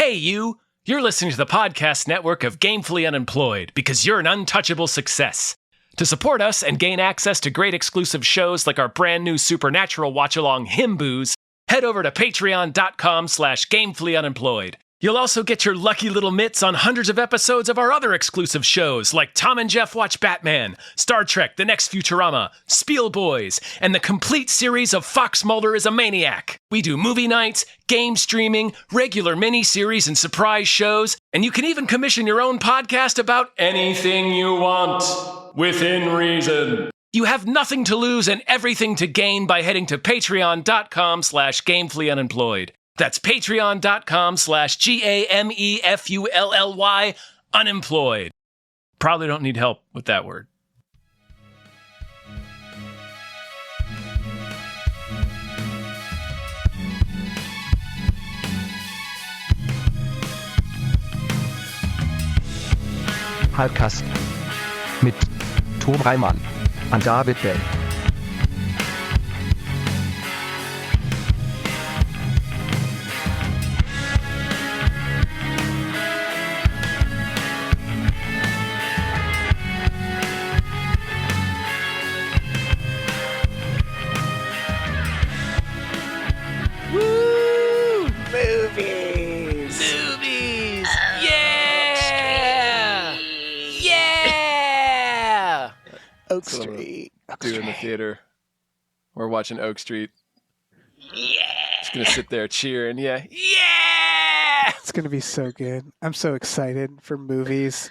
Hey, you! You're listening to the podcast network of Gamefully Unemployed because you're an untouchable success. To support us and gain access to great exclusive shows like our brand new Supernatural watch-along Himboos, head over to patreon.com/gamefullyunemployed. You'll also get your lucky little mitts on hundreds of episodes of our other exclusive shows like Tom and Jeff Watch Batman, Star Trek The Next Futurama, Spiel Boys, and the complete series of Fox Mulder is a Maniac. We do movie nights, game streaming, regular mini-series and surprise shows, and you can even commission your own podcast about anything you want, within reason. You have nothing to lose and everything to gain by heading to patreon.com/gamefullyunemployed. That's patreon.com/GAMEFULLY unemployed. Probably don't need help with that word. Hypecast mit Tom Reimann und David Bell. Woo! Movies! Movies! Yeah! Yeah! Oak Street. Do in the theater. We're watching Oak Street. Yeah! Just gonna sit there cheering. Yeah! Yeah! It's going to be so good. I'm so excited for movies.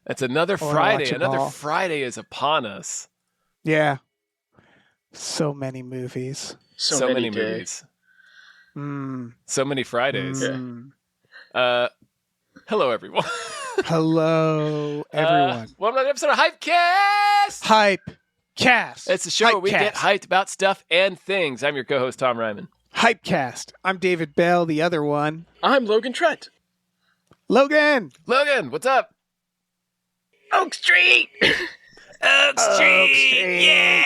That's another I wanna Friday. watch 'em Another all. Friday is upon us. Yeah. So many movies. So many movies. So many Fridays. Hello, everyone. Hello, everyone. Welcome to another episode of Hypecast! Hypecast. It's the show where we get Hypecast. hyped about stuff and things. I'm your co-host, Tom Ryman. Hypecast. I'm David Bell, the other one. I'm Logan Trent. Logan! Logan, what's up? Oak Street! Oak Street! Yeah!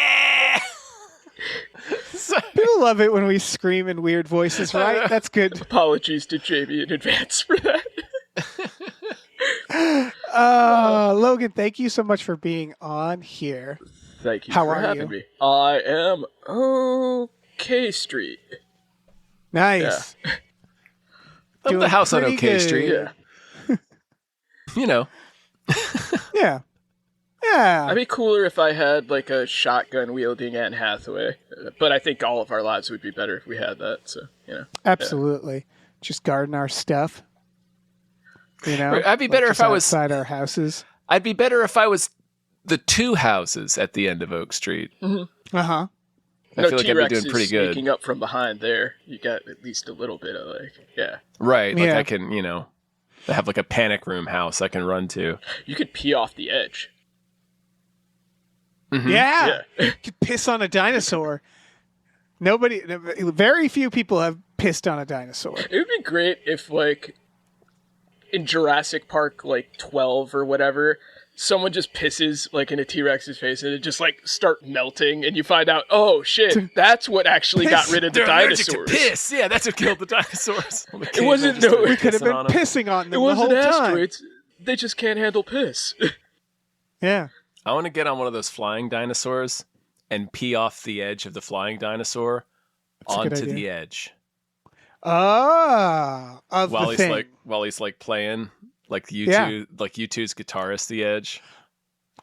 People love it when we scream in weird voices, right? That's good. Apologies to Jamie in advance for that. Logan, thank you so much for being on here. Thank you How for are having you? me. I am OK Street. Nice. Love Doing the house on pretty OK good. Street. Yeah. You know. Yeah. Yeah. I'd be cooler if I had like a shotgun wielding Anne Hathaway, but I think all of our lives would be better if we had that. So Absolutely. Just garden our stuff. You know, I'd be better just if I was- outside our houses. I'd be better if I was the two houses at the end of Oak Street. Uh huh. I no feel like I'd be T-Rex doing is pretty good. sneaking up from behind there. You got at least a little bit of Right. Like Yeah. I can, I have like a panic room house I can run to. You could pee off the edge. Yeah. You could piss on a dinosaur. Very few people have pissed on a dinosaur. It would be great if, like, in Jurassic Park, like, 12 or whatever, someone just pisses, like, in a T-Rex's face and it just, like, start melting and you find out, oh, shit, that's what actually got rid of the They're allergic dinosaurs. to piss. Yeah, that's what killed the dinosaurs. It wasn't, no, We could have been pissing on them It the whole wasn't time. asteroids. They just can't handle piss. Yeah. I want to get on one of those flying dinosaurs and pee off the edge of the flying dinosaur That's a good onto idea. the edge Of while the he's thing. playing like Yeah. U2's guitarist The Edge.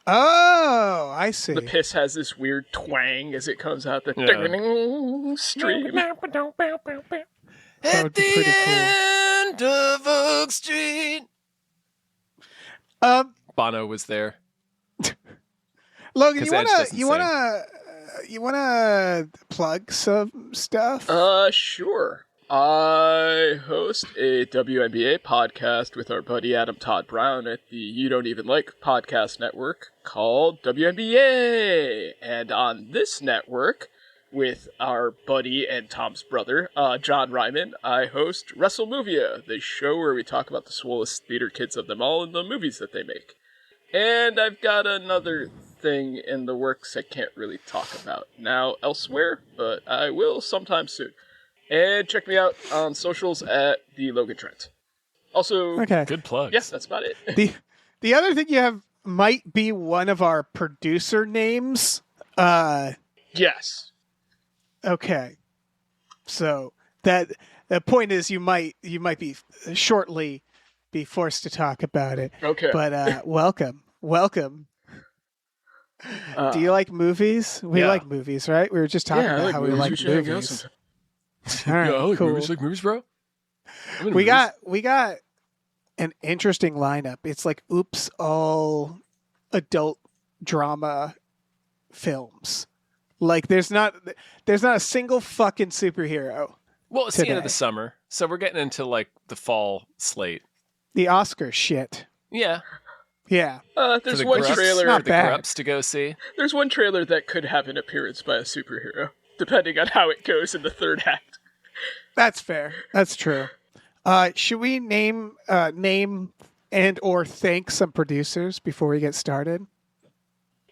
Oh, I see. The piss has this weird twang as it comes out the stream. That At would be the pretty cool. end of Oak Street. Bono was there. Logan, 'Cause you Edge wanna doesn't you wanna plug some stuff? Sure. I host a WNBA podcast with our buddy Adam Todd Brown at the You Don't Even Like podcast network called WNBA. And on this network, with our buddy and Tom's brother, John Ryman, I host WrestleMovia, the show where we talk about the swollest theater kids of them all and the movies that they make. And I've got another thing in the works I can't really talk about now elsewhere, but I will sometime soon. And check me out on socials at the Logan Trent. Also, Okay. Good plugs. yes, that's about it. The other thing you have might be one of our producer names. Yes. Okay. So the point is you might be shortly be forced to talk about it. Okay. But welcome. Do you like movies? We Yeah. like movies, right? We were just talking about how we like should hang out movies. sometime. All right, Yeah, I like cool. movies. Like movies, bro? I'm into We movies. got an interesting lineup. It's like oops, all adult drama films. Like there's not a single fucking superhero. Well, it's the end of Today. the summer, so we're getting into like the fall slate. The Oscar shit. Yeah, Yeah. There's the one grups, trailer. Not for the bad. grups to go see. There's one trailer that could have an appearance by a superhero, depending on how it goes in the third act. That's fair. That's true. Should we name and or thank some producers before we get started?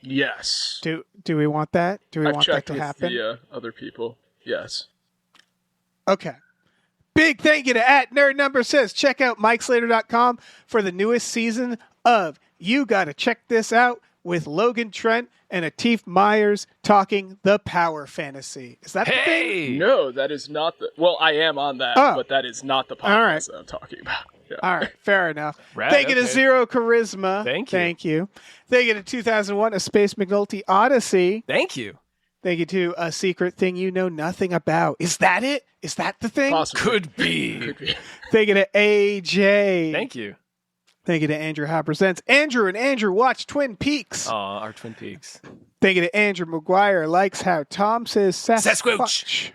Yes. Do we want that? Do we I've want that checked to with happen? the other people. Yes. Okay. Big thank you to @NerdNumberSays. Check out MikeSlater.com for the newest season of You Gotta Check This Out with Logan, Trent, and Atif Myers talking the power fantasy. Is that the thing? Hey, No, that is not the. Well, I am on that, Oh. but that is not the podcast All right. that I'm talking about. Yeah. All right, fair enough. Rad, Thank you to okay. Zero Charisma. Thank you. Thank you. Thank you to 2001 A Space McNulty Odyssey. Thank you. Thank you to A Secret Thing You Know Nothing About. Is that it? Is that the thing? Possibly. Could be. Could be. Thank you to AJ. Thank you. Thank you to Andrew How Presents. Andrew and Andrew watch Twin Peaks. Aw, our Twin Peaks. Thank you to Andrew McGuire. Likes how Tom says Sasquatch.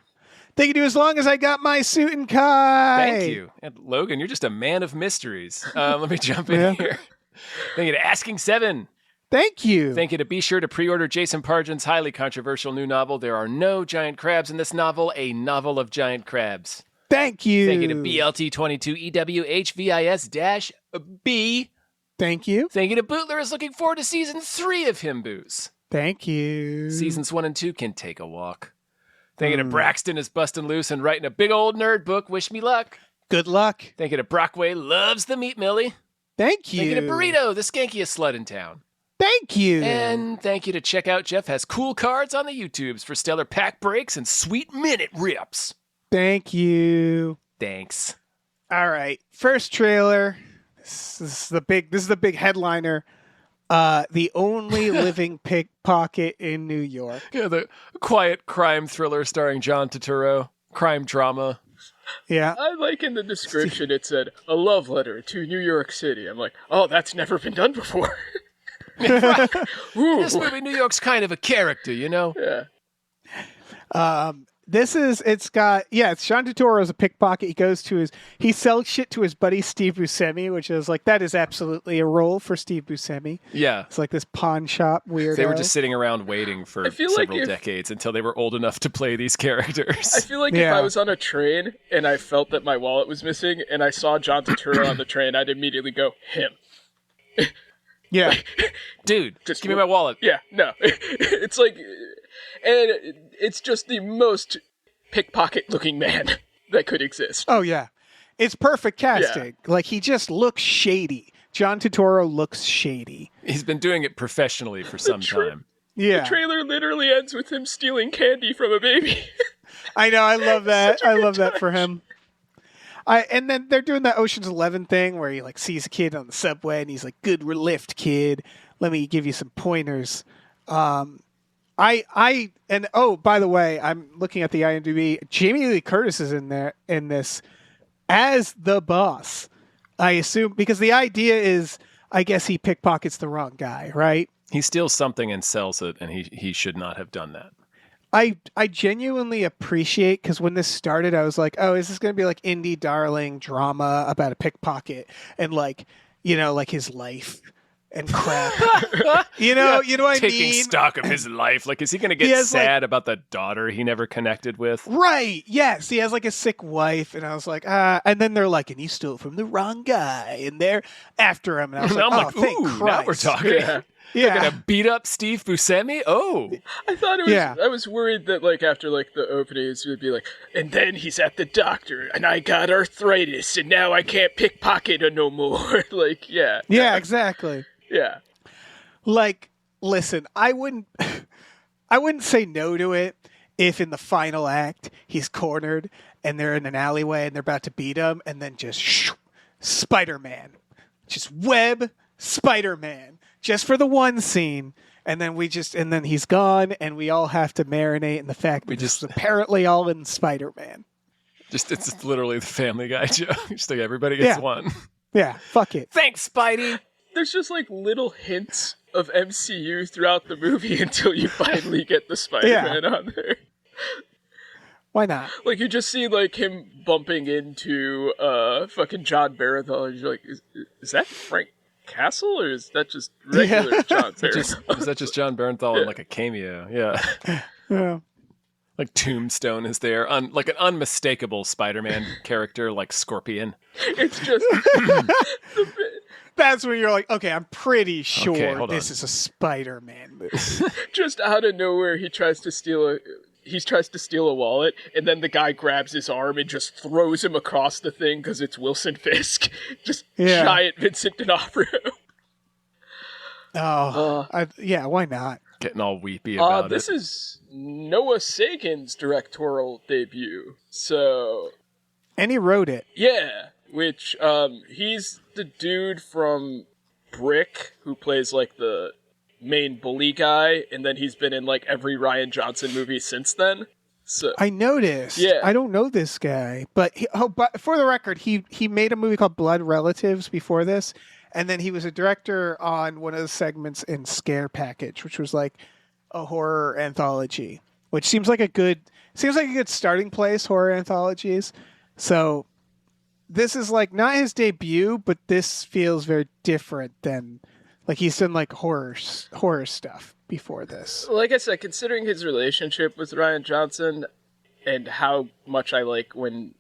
Thank you to As Long as I Got My Suit and Tie. Thank you. And Logan, you're just a man of mysteries. Let me jump in Yeah. here. Thank you to Asking Seven. Thank you. Thank you to be sure to pre-order Jason Pargin's highly controversial new novel, There Are No Giant Crabs in This Novel, a novel of giant crabs. Thank you. Thank you to BLT22EWHVIS-B. Thank you. Thank you to Bootler is looking forward to season 3 of Him Booze. Thank you. Seasons 1 and 2 can take a walk. Thank you to Braxton is busting loose and writing a big old nerd book. Wish me luck. Good luck. Thank you to Brockway loves the meat millie. Thank you. Thank you to Burrito, the skankiest slut in town. Thank you. And thank you to Check Out Jeff has cool cards on the YouTubes for stellar pack breaks and sweet minute rips. Thank you. Thanks. All right. First trailer. This is the big headliner. The only living pickpocket in New York. Yeah, the quiet crime thriller starring John Turturro. Crime drama. Yeah. I like in the description it said, a love letter to New York City. I'm like, oh, that's never been done before. Ooh. This movie, New York's kind of a character, you know? Yeah. It's John Turturro as a pickpocket. He sells shit to his buddy Steve Buscemi, which is like, that is absolutely a role for Steve Buscemi. Yeah. It's like this pawn shop weirdo. They were just sitting around waiting for I feel like several decades until they were old enough to play these characters. I feel like if Yeah. I was on a train and I felt that my wallet was missing and I saw John Turturro on the train, I'd immediately go, him. Yeah. Dude, Just give me my wallet. Yeah, no. It's like, and it's just the most pickpocket-looking man that could exist. Oh yeah. It's perfect casting. Like he just looks shady. John Turturro looks shady. He's been doing it professionally for some time. Yeah. The trailer literally ends with him stealing candy from a baby. I know. I love that. Such a I good love that for touch. him. And then they're doing that Ocean's 11 thing where he like sees a kid on the subway and he's like, "Good lift, kid. Let me give you some pointers." By the way, I'm looking at the IMDb. Jamie Lee Curtis is in this as the boss. I assume because the idea is, I guess he pickpockets the wrong guy, right? He steals something and sells it, and he should not have done that. I genuinely appreciate, because when this started, I was like, oh, is this going to be like indie darling drama about a pickpocket and like, like his life and crap. you know what I Taking mean? stock of his life. Like, is he going to He get has, sad about the daughter he never connected with? Right. Yes. He has like a sick wife. And I was like, and then they're like, and he stole from the wrong guy. And they're after him. And I was And like, I'm oh, like, thank ooh, Christ. now we're talking. Yeah. Yeah. They're gonna beat up Steve Buscemi? Oh. I thought it was. Yeah. I was worried that like after like the openings, it would be like, and then he's at the doctor, and I got arthritis, and now I can't pickpocket no more. Like, yeah. Yeah, exactly. Yeah. Like, listen, I wouldn't say no to it if in the final act he's cornered and they're in an alleyway and they're about to beat him, and then just Spider-Man, just web Spider-Man, just for the one scene, and then he's gone, and we all have to marinate in the fact that this is apparently all in Spider-Man. It's literally the Family Guy joke. Just like everybody gets one. Yeah, fuck it. Thanks, Spidey. There's just like little hints of MCU throughout the movie until you finally get the Spider-Man on there. Why not? Like, you just see like him bumping into fucking John Barathol, and you're like, is that Frank Castle, or is that just regular John Barathol? Is that just John Bernthal in like a cameo? Yeah. Yeah. Like Tombstone is there, like an unmistakable Spider-Man character, like Scorpion. It's just That's when you're like, okay, I'm pretty sure hold this on. is a Spider-Man movie. just out of nowhere, he tries to steal a wallet, and then the guy grabs his arm and just throws him across the thing because it's Wilson Fisk. Just giant Vincent D'Onofrio. Yeah, why not? Getting all weepy about This it. is Noah Sagan's directorial debut. So, And he wrote it. yeah, which, he's the dude from Brick who plays, like, the main bully guy, and then he's been in, like, every Rian Johnson movie since then. So, I noticed. Yeah. I don't know this guy, but but for the record, he made a movie called Blood Relatives before this, and then he was a director on one of the segments in Scare Package, which was like a horror anthology, which seems like a good starting place, horror anthologies. So this is like not his debut, but this feels very different than like he's done like horror stuff before this. like I said, considering his relationship with Rian Johnson and how much I like when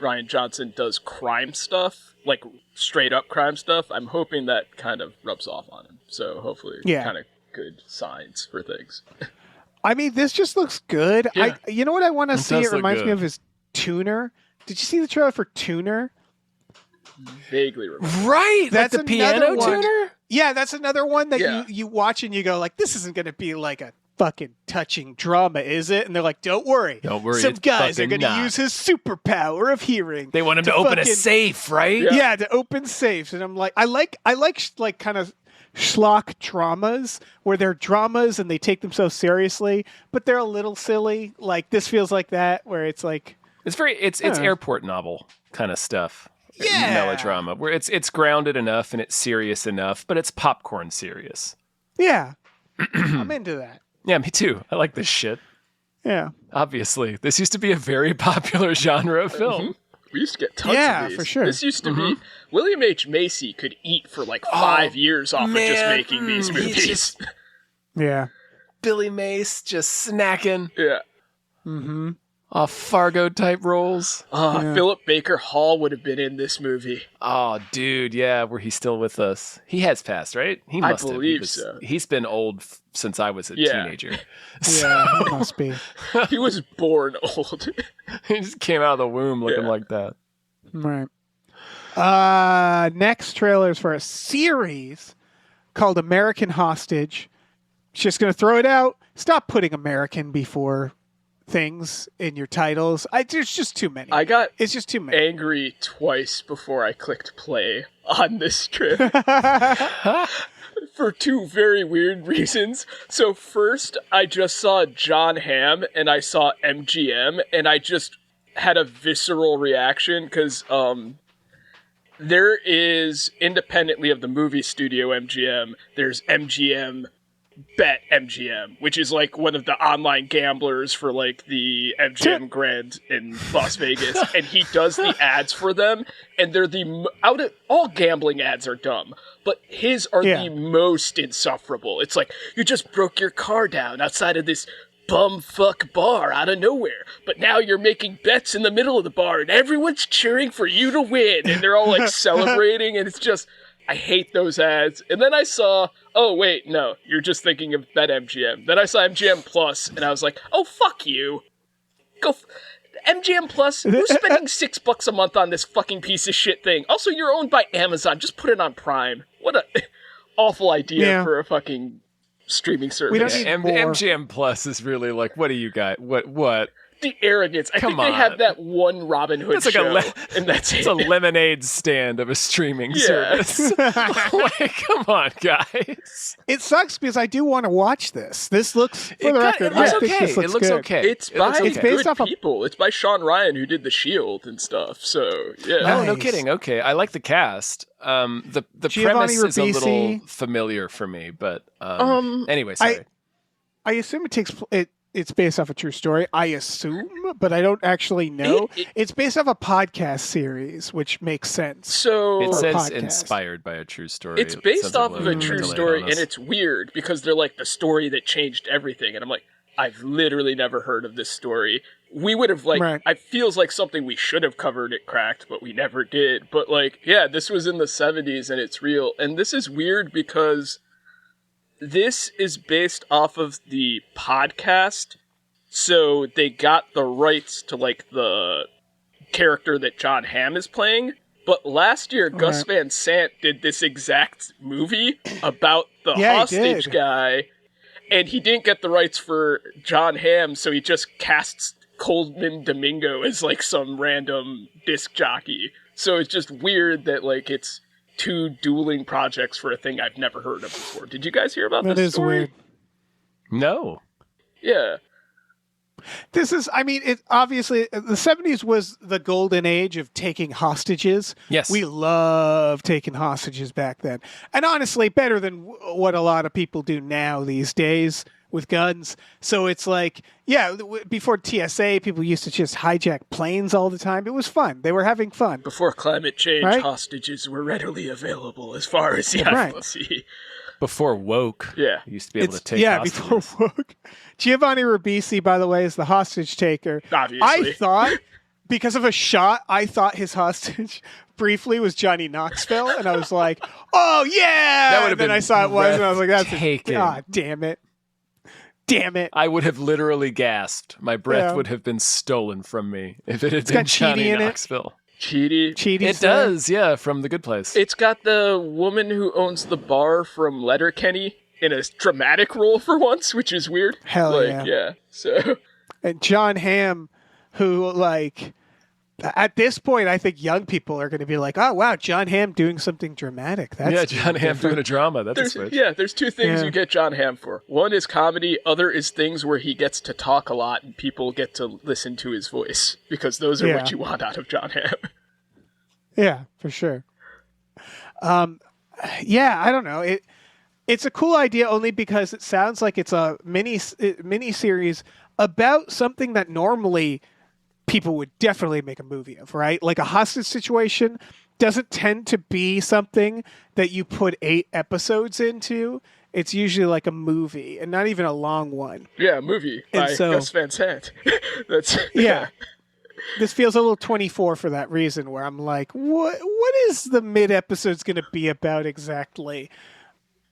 Rian Johnson does crime stuff, like straight up crime stuff, I'm hoping that kind of rubs off on him. So hopefully kind of good signs for things. I mean, this just looks good. Yeah. You know what I want to see? does It look reminds me good. of his Tuner. Did you see the trailer for Tuner? Vaguely remember. Right! That's Like the piano another one. tuner? Yeah, that's another one that Yeah. you watch and you go like, this isn't going to be like a fucking touching drama, is it? And they're like, don't worry. Don't worry, Some it's guys are fucking going to not. use his superpower of hearing. They want him to open a fucking- safe, right? Yeah, to open safes. And I'm like, I like like kind of schlock dramas where they're dramas and they take themselves seriously, but they're a little silly. Like this feels like that, where it's like, It's airport novel kind of stuff. Yeah. Melodrama, where it's grounded enough and it's serious enough, but it's popcorn serious. yeah, I'm into that. Yeah, me too. I like this shit. Yeah. Obviously, this used to be a very popular genre of film. We used to get tons Yeah, of these. for sure. This used to be William H. Macy could eat for like 5 years off of just making these he movies. just- Yeah. Billy Mace just snacking yeah. Mm-hmm. off Fargo type roles. Philip Baker Hall would have been in this movie. Oh, dude, yeah, were he still with us? He has passed, right? He must have. believe so. He's been old since I was a Yeah. teenager. Yeah, it must be. He was born old. He just came out of the womb looking Yeah. like that. Right. Next trailer is for a series called American Hostage. Just going to throw it out. Stop putting American before things in your titles. There's just too many. I got It's just too many. angry twice before I clicked play on this trip. For two very weird reasons. So first, I just saw John Hamm and I saw MGM, and I just had a visceral reaction because there is, independently of the movie studio MGM, there's MGM Bet MGM, which is like one of the online gamblers for like the MGM Grand in Las Vegas, and he does the ads for them, and they're all gambling ads are dumb, but his are Yeah. the most insufferable. It's like, you just broke your car down outside of this bumfuck bar out of nowhere, but now you're making bets in the middle of the bar, and everyone's cheering for you to win, and they're all like celebrating, and it's just, I hate those ads. And then I saw, oh, wait, no, you're just thinking of BetMGM. Then I saw MGM Plus, and I was like, oh, fuck you. MGM Plus, who's spending $6 a month on this fucking piece of shit thing? Also, you're owned by Amazon. Just put it on Prime. What a awful idea for a fucking streaming service. We don't need more. MGM Plus is really like, what do you got? What? The arrogance. I Come think they have on. that one Robin Hood It's like show, and that's It's it. a lemonade stand of a streaming service. Like, come on, guys. It sucks because I do want to watch this. This looks, for the record, It looks I think okay. this looks It looks good. okay. It's by It's based good off of- people. It's by Sean Ryan, who did The Shield and stuff. So, yeah. Oh, no Nice. kidding. Okay, I like the cast. The Giovanni premise is a little Ribisi. familiar for me, but anyway, I- sorry. I assume it's based off a true story. I assume, but I don't actually know. It's based off a podcast series, which makes sense. So, It for a says podcast. inspired by a true story. it's It based sounds off like of a little true delayed story, on and us. it's weird because they're like the story that changed everything. And I'm like, I've literally never heard of this story. We would have, like, Right. it feels like something we should have covered at Cracked, but we never did. But, like, yeah, this was in the 70s, and it's real. And this is weird because this is based off of the podcast, so they got the rights to, like, the character that John Hamm is playing. But last year, Gus Van Sant did this exact movie about the Yeah, he hostage did. guy, and he didn't get the rights for John Hamm, so he just casts Coleman Domingo as, like, some random disc jockey. So it's just weird that, like, it's two dueling projects for a thing I've never heard of before. Did you guys hear about That this is story? weird. No. Yeah. This is, I mean, it obviously, the 70s was the golden age of taking hostages. Yes. We loved taking hostages back then. And honestly, better than what a lot of people do now these days with guns. So it's like, yeah, before TSA, people used to just hijack planes all the time. It was fun. They were having fun. Before climate change, Right? hostages were readily available as far as the Right. eye will see. Before woke, Yeah. you used to be able to take yeah, hostages. before woke. Giovanni Ribisi, by the way, is the hostage taker. Obviously. I thought, because of a shot, I thought his hostage briefly was Johnny Knoxville, and I was like, "Oh yeah!" That would have and then been I saw it was, and I was like, "That's breathtaking. God damn it, damn it!" I would have literally gasped. My breath Yeah. would have been stolen from me if it had got been Johnny Chidi in it. Knoxville. Cheaty. Cheaty's It there. does, yeah, from The Good Place. It's got the woman who owns the bar from Letterkenny in a dramatic role for once, which is weird. Hell yeah. Yeah. So And John Hamm, who like. At this point, I think young people are going to be like, "Oh wow, John Hamm doing something dramatic." That's yeah, John Hamm doing a drama. That's a switch. there's two things Yeah. you get John Hamm for. One is comedy, other is things where he gets to talk a lot and people get to listen to his voice, because those are Yeah. what you want out of John Hamm. Yeah, for sure. Yeah, I don't know. It's a cool idea only because it sounds like it's a mini series about something that normally people would definitely make a movie of, right? Like a hostage situation doesn't tend to be something that you put 8 episodes into. It's usually like a movie, and not even a long one. Yeah, a movie And by so- Gus Van Sant. That's Yeah. This feels a little 24 for that reason, where I'm like, what is the mid episodes going to be about exactly?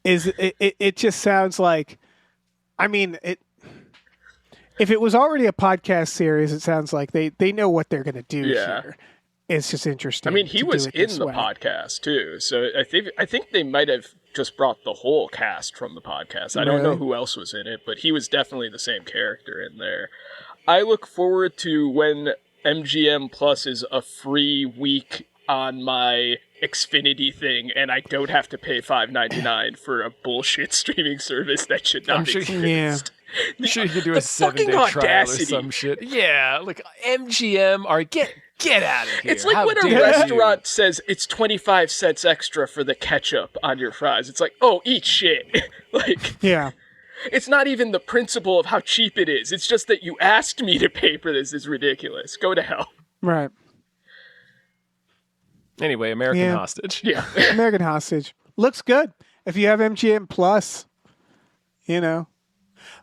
It just sounds like, I mean, if it was already a podcast series, it sounds like they know what they're going to do Yeah. here. It's just interesting. I mean, he to do was it in this the way. podcast too, so I think they might have just brought the whole cast from the podcast. I don't know Really? who else was in it, but he was definitely the same character in there. I look forward to when MGM Plus is a free week on my Xfinity thing, and I don't have to pay $5.99 for a bullshit streaming service that should not I'm sure- exist. I'm sure you could do a the 7-day fucking trial or audacity. some shit. Yeah, like MGM are get out of here. It's like How when a dare you. restaurant says it's 25 cents extra for the ketchup on your fries. It's like, oh, eat shit. Like, Yeah. it's not even the principle of how cheap it is. It's just that you asked me to pay for this is ridiculous. Go to hell. Right. Anyway, American Yeah. Hostage. Yeah. American Hostage looks good. If you have MGM Plus, you know,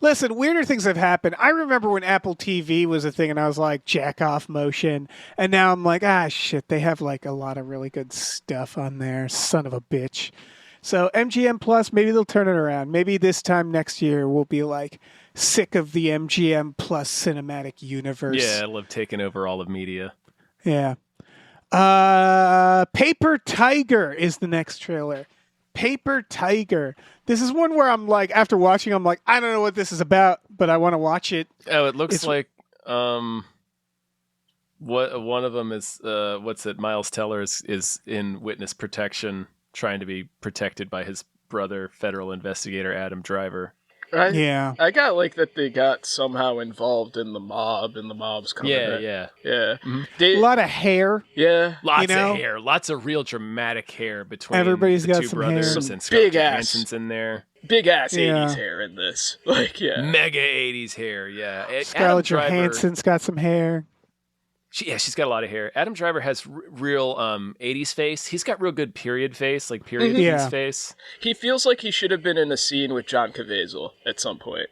Listen, weirder things have happened. I remember when Apple TV was a thing and I was like, jack off motion. And now I'm like, shit, they have like a lot of really good stuff on there. Son of a bitch. So MGM Plus, maybe they'll turn it around. Maybe this time next year we'll be like sick of the MGM Plus cinematic universe. Yeah, it'll have taken over all of media. Yeah. Paper Tiger is the next trailer. Paper Tiger. This is one where I'm like, after watching, I'm like, I don't know what this is about, but I want to watch it. Oh, it looks like what one of them is. What's it? Miles Teller is in witness protection, trying to be protected by his brother, federal investigator Adam Driver. I got like that they got somehow involved in the mob, and the mob's coming. Yeah. Mm-hmm. A lot of hair. Yeah, lots of hair, lots of real dramatic hair between everybody's the got two some brothers, hair. and Big Scarlett ass. Johansson's in there. Big ass 80s hair in this. Like, mega 80s hair. Yeah, Scarlett Johansson's got some hair. She's got a lot of hair. Adam Driver has real 80s face. He's got real good period face, like period piece face. He feels like he should have been in a scene with John Caviezel at some point.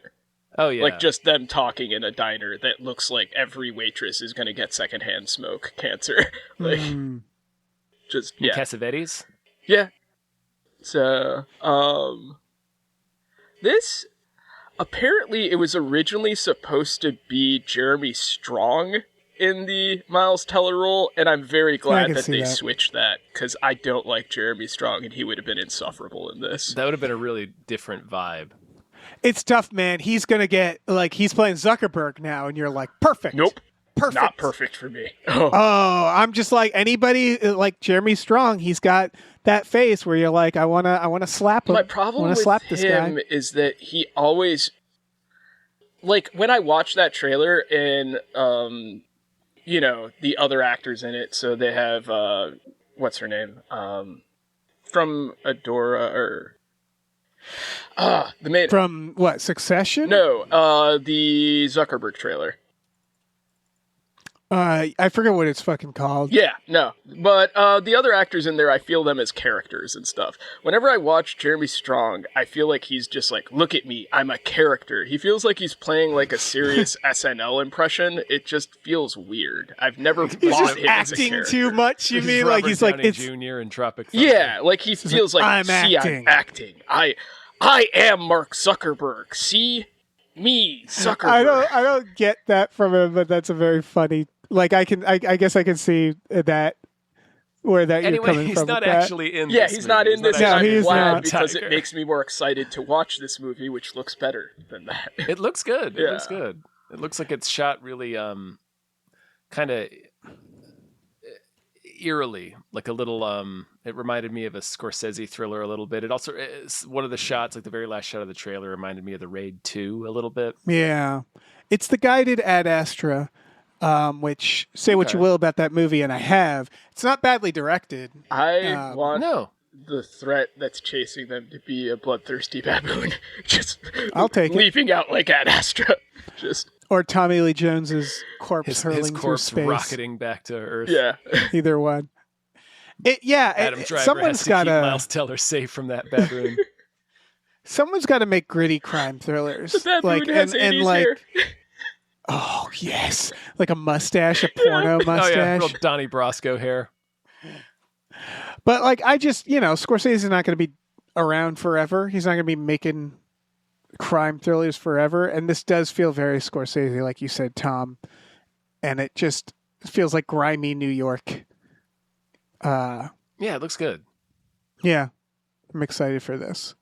Oh, yeah. Like, just them talking in a diner that looks like every waitress is going to get secondhand smoke cancer. Like, just, yeah. Cassavetes? Yeah. So, this, apparently it was originally supposed to be Jeremy Strong in the Miles Teller role, and I'm very glad that they switched that, because I don't like Jeremy Strong, and he would have been insufferable in this. That would have been a really different vibe. It's tough, man. He's going to get, like, he's playing Zuckerberg now, and you're like, perfect. Nope. Perfect. Not perfect for me. Oh, I'm just like, anybody, like Jeremy Strong, he's got that face where you're like, I want to slap him. My problem with slap this him guy. is that he always, like, when I watch that trailer and, you know, the other actors in it, so they have, what's her name? From Adora, or... the main... From, what, Succession? No, the Zuckerberg trailer. I forget what it's fucking called. Yeah, no. But the other actors in there, I feel them as characters and stuff. Whenever I watch Jeremy Strong, I feel like he's just like, look at me, I'm a character. He feels like he's playing like a serious SNL impression. It just feels weird. I've never He's bought just him as a acting character. too much, you mean? Like, he's Robert like, Downey it's... Jr. in Tropic Thunder. Yeah, like he feels like, I'm see, acting. I'm acting. I am Mark Zuckerberg. See? Me, Zuckerberg. I don't get that from him, but that's a very funny... Like, I guess I can see that, where that anyway, you're coming he's from. not with that. actually in Yeah, this he's movie. not in this, and I'm he's glad not. because Tiger. it makes me more excited to watch this movie, which looks better than that. It looks good. Yeah. It looks good. It looks like it's shot really kind of eerily, like a little it reminded me of a Scorsese thriller a little bit. It also is one of the shots, like the very last shot of the trailer, reminded me of The Raid 2 a little bit. Yeah. It's the guy did Ad Astra, which, say what you will about that movie, and I have. It's not badly directed. I want No. the threat that's chasing them to be a bloodthirsty baboon. Just I'll take it. leaping out like Ad Astra. Just Or Tommy Lee Jones's corpse hurling His through corpse space. rocketing back to Earth. yeah. Either one. Adam Driver someone's has to got keep to. Miles Teller safe from that baboon. Someone's got to make gritty crime thrillers. The baboon has 80s hair. Oh yes, like a mustache, a porno Oh mustache. yeah, real Donnie Brasco hair. But like, I just, Scorsese's not going to be around forever. He's not going to be making crime thrillers forever. And this does feel very Scorsese, like you said, Tom. And it just feels like grimy New York. Yeah, it looks good. Yeah, I'm excited for this.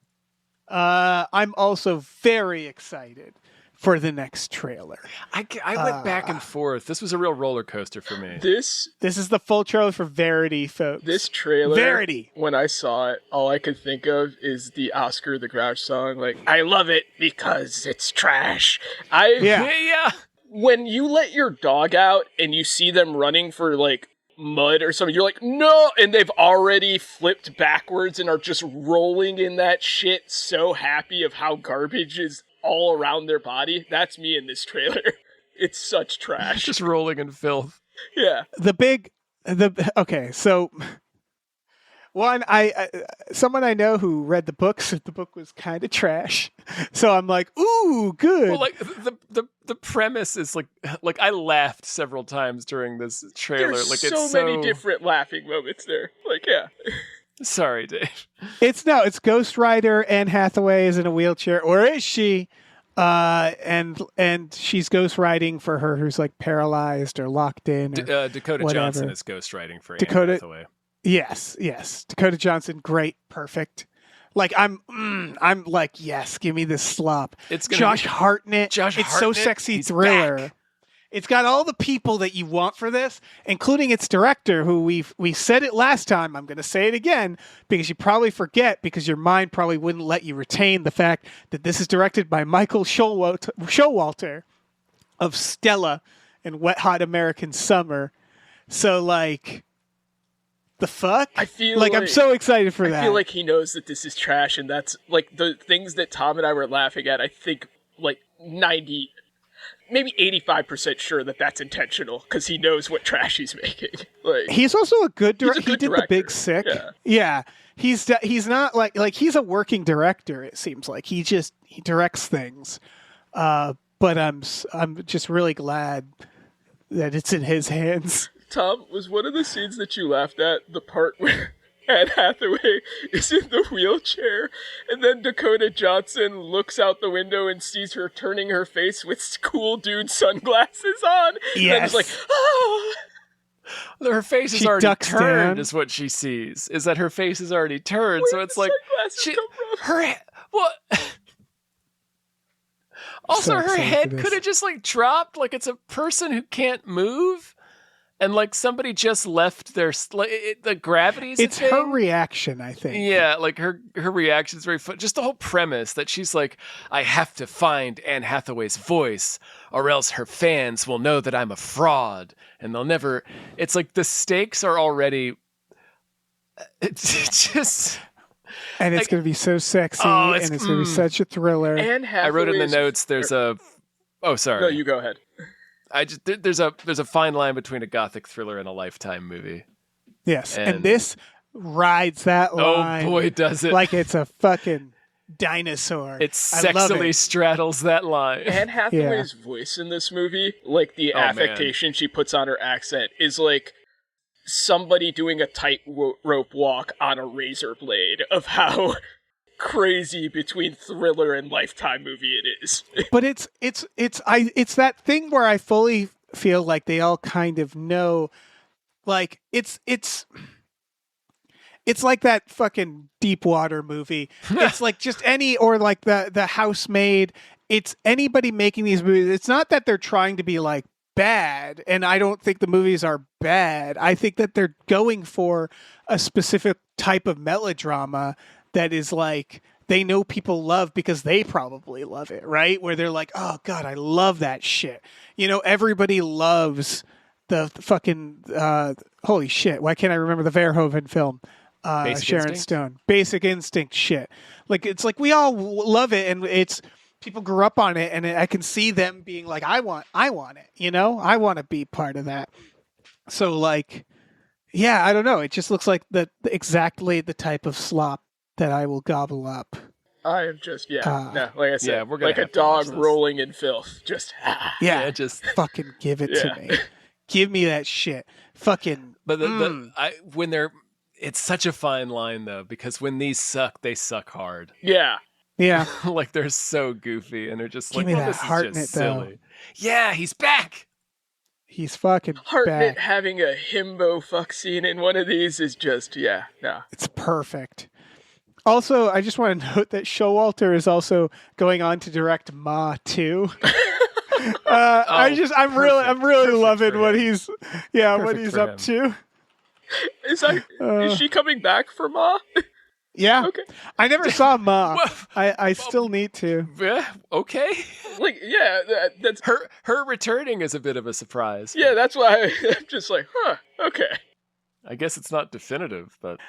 I'm also very excited for the next trailer. I went back and forth. This was a real roller coaster for me. This is the full trailer for Verity, folks. This trailer, Verity. When I saw it, all I could think of is the Oscar the Grouch song. Like, I love it because it's trash. Yeah. When you let your dog out and you see them running for like mud or something, you're like, no, and they've already flipped backwards and are just rolling in that shit, so happy of how garbage is all around their body. That's me in this trailer. It's such trash. Just rolling in filth. Yeah. Okay, so One, someone I know who read the book said the book was kind of trash. So I'm like, ooh, good. Well, like the premise is like I laughed several times during this trailer. There's like so it's many different laughing moments there. Like, yeah. Sorry, Dave. It's Ghost Rider. Anne Hathaway is in a wheelchair, or is she? And she's ghost riding for her who's like paralyzed or locked in. Or Dakota whatever. Johnson is ghostwriting for Dakota- Anne Hathaway. Yes. Dakota Johnson, great, perfect. Like I'm like, yes, give me this slop. It's gonna Josh Hartnett. It's so sexy, he's thriller. back. It's got all the people that you want for this, including its director, who we said it last time. I'm going to say it again because you probably forget because your mind probably wouldn't let you retain the fact that this is directed by Michael Showalter of Stella and Wet Hot American Summer. So like, the fuck? I feel like I'm so excited for that. I feel like he knows that this is trash, and that's like the things that Tom and I were laughing at. I think like 90. Maybe 85% sure that that's intentional because he knows what trash he's making. Like he's also a good director. He's a good He did director. The Big Sick. Yeah. He's not like he's a working director. It seems like he directs things. But I'm just really glad that it's in his hands. Tom, was one of the scenes that you laughed at the part where Anne Hathaway is in the wheelchair, and then Dakota Johnson looks out the window and sees her turning her face with cool dude sunglasses on. And then it's like, oh. Her face is She already ducks turned. down. Is what she sees. Is that her face is already turned? So Where it's did like sunglasses come from? her. What? Also, So her excited head for this. could have just like dropped. Like it's a person who can't move. And like somebody just left their the gravity's a It's her thing. reaction, I think. Yeah, like her reaction is very fun. Just the whole premise that she's like, I have to find Anne Hathaway's voice, or else her fans will know that I'm a fraud, and they'll never. It's like the stakes are already. It's just. And it's Like- going to be so sexy, Oh, and it's going to be such a thriller. Anne Hathaway I wrote in the notes. There's a. Oh, sorry. No, you go ahead. There's a fine line between a gothic thriller and a Lifetime movie. Yes, and and- this rides that line Oh boy, does it! like it's a fucking dinosaur. It I love sexily it. straddles that line. Anne Hathaway's voice in this movie, like the man. affectation she puts on her accent, is like somebody doing a tightrope walk on a razor blade of how crazy between thriller and Lifetime movie it is. But it's that thing where I fully feel like they all kind of know, like it's like that fucking Deepwater movie. It's like just or like the Housemaid. It's anybody making these movies. It's not that they're trying to be like bad, and I don't think the movies are bad. I think that they're going for a specific type of melodrama that is like they know people love because they probably love it, right? Where they're like, oh God, I love that shit. You know, everybody loves the fucking holy shit. Why can't I remember the Verhoeven film? Basic Sharon Instinct? Stone. Basic Instinct shit. Like it's like we all love it, and it's people grew up on it, and I can see them being like, I want it. You know, I want to be part of that. So like, yeah, I don't know. It just looks like exactly the type of slop that I will gobble up. I am just, like I said, yeah, we're gonna like a have to watch dog this. rolling in filth. Just, Yeah, just. fucking give it Yeah. to me. Give me that shit. Fucking. But when they're, it's such a fine line though, because when these suck, they suck hard. yeah. Yeah. Like they're so goofy, and they're just Give like, me well, that this is Hartnett, just though. silly. Yeah, he's back. He's fucking Hartnett back. having a himbo fuck scene in one of these is just, It's perfect. Also, I just want to note that Showalter is also going on to direct Ma 2. I'm really perfect loving for what him. he's what Perfect he's for up him. to. Is she coming back for Ma? Yeah. Okay. I never saw Ma. Well, I still need to. Yeah, okay. Like, that's Her returning is a bit of a surprise. that's why I'm just like, okay. I guess it's not definitive, but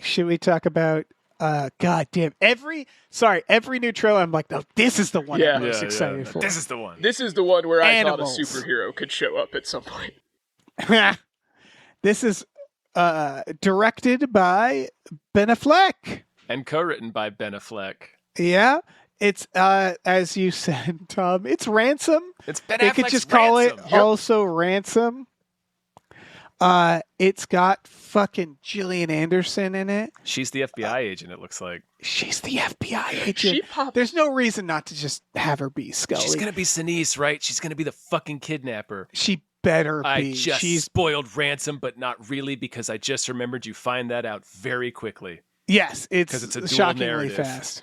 Should we talk about God damn every new trailer I'm like, no, this is the one Yeah. I'm most excited for. This is the one. This is the one where I Animals. thought a superhero could show up at some point. This is directed by Ben Affleck. And co-written by Ben Affleck. Yeah. It's, as you said, Tom, it's Ransom. It's Ben They Affleck's could just call Ransom. it also Ransom. It's got fucking Gillian Anderson in it. She's the FBI agent, it looks like. She's the FBI agent. She popped. There's no reason not to just have her be Scully. She's going to be Sinise, right? She's going to be the fucking kidnapper. She better I be. just She's spoiled Ransom, but not really, because I just remembered you find that out very quickly. yes, it's 'Cause it's a dual shockingly narrative. fast.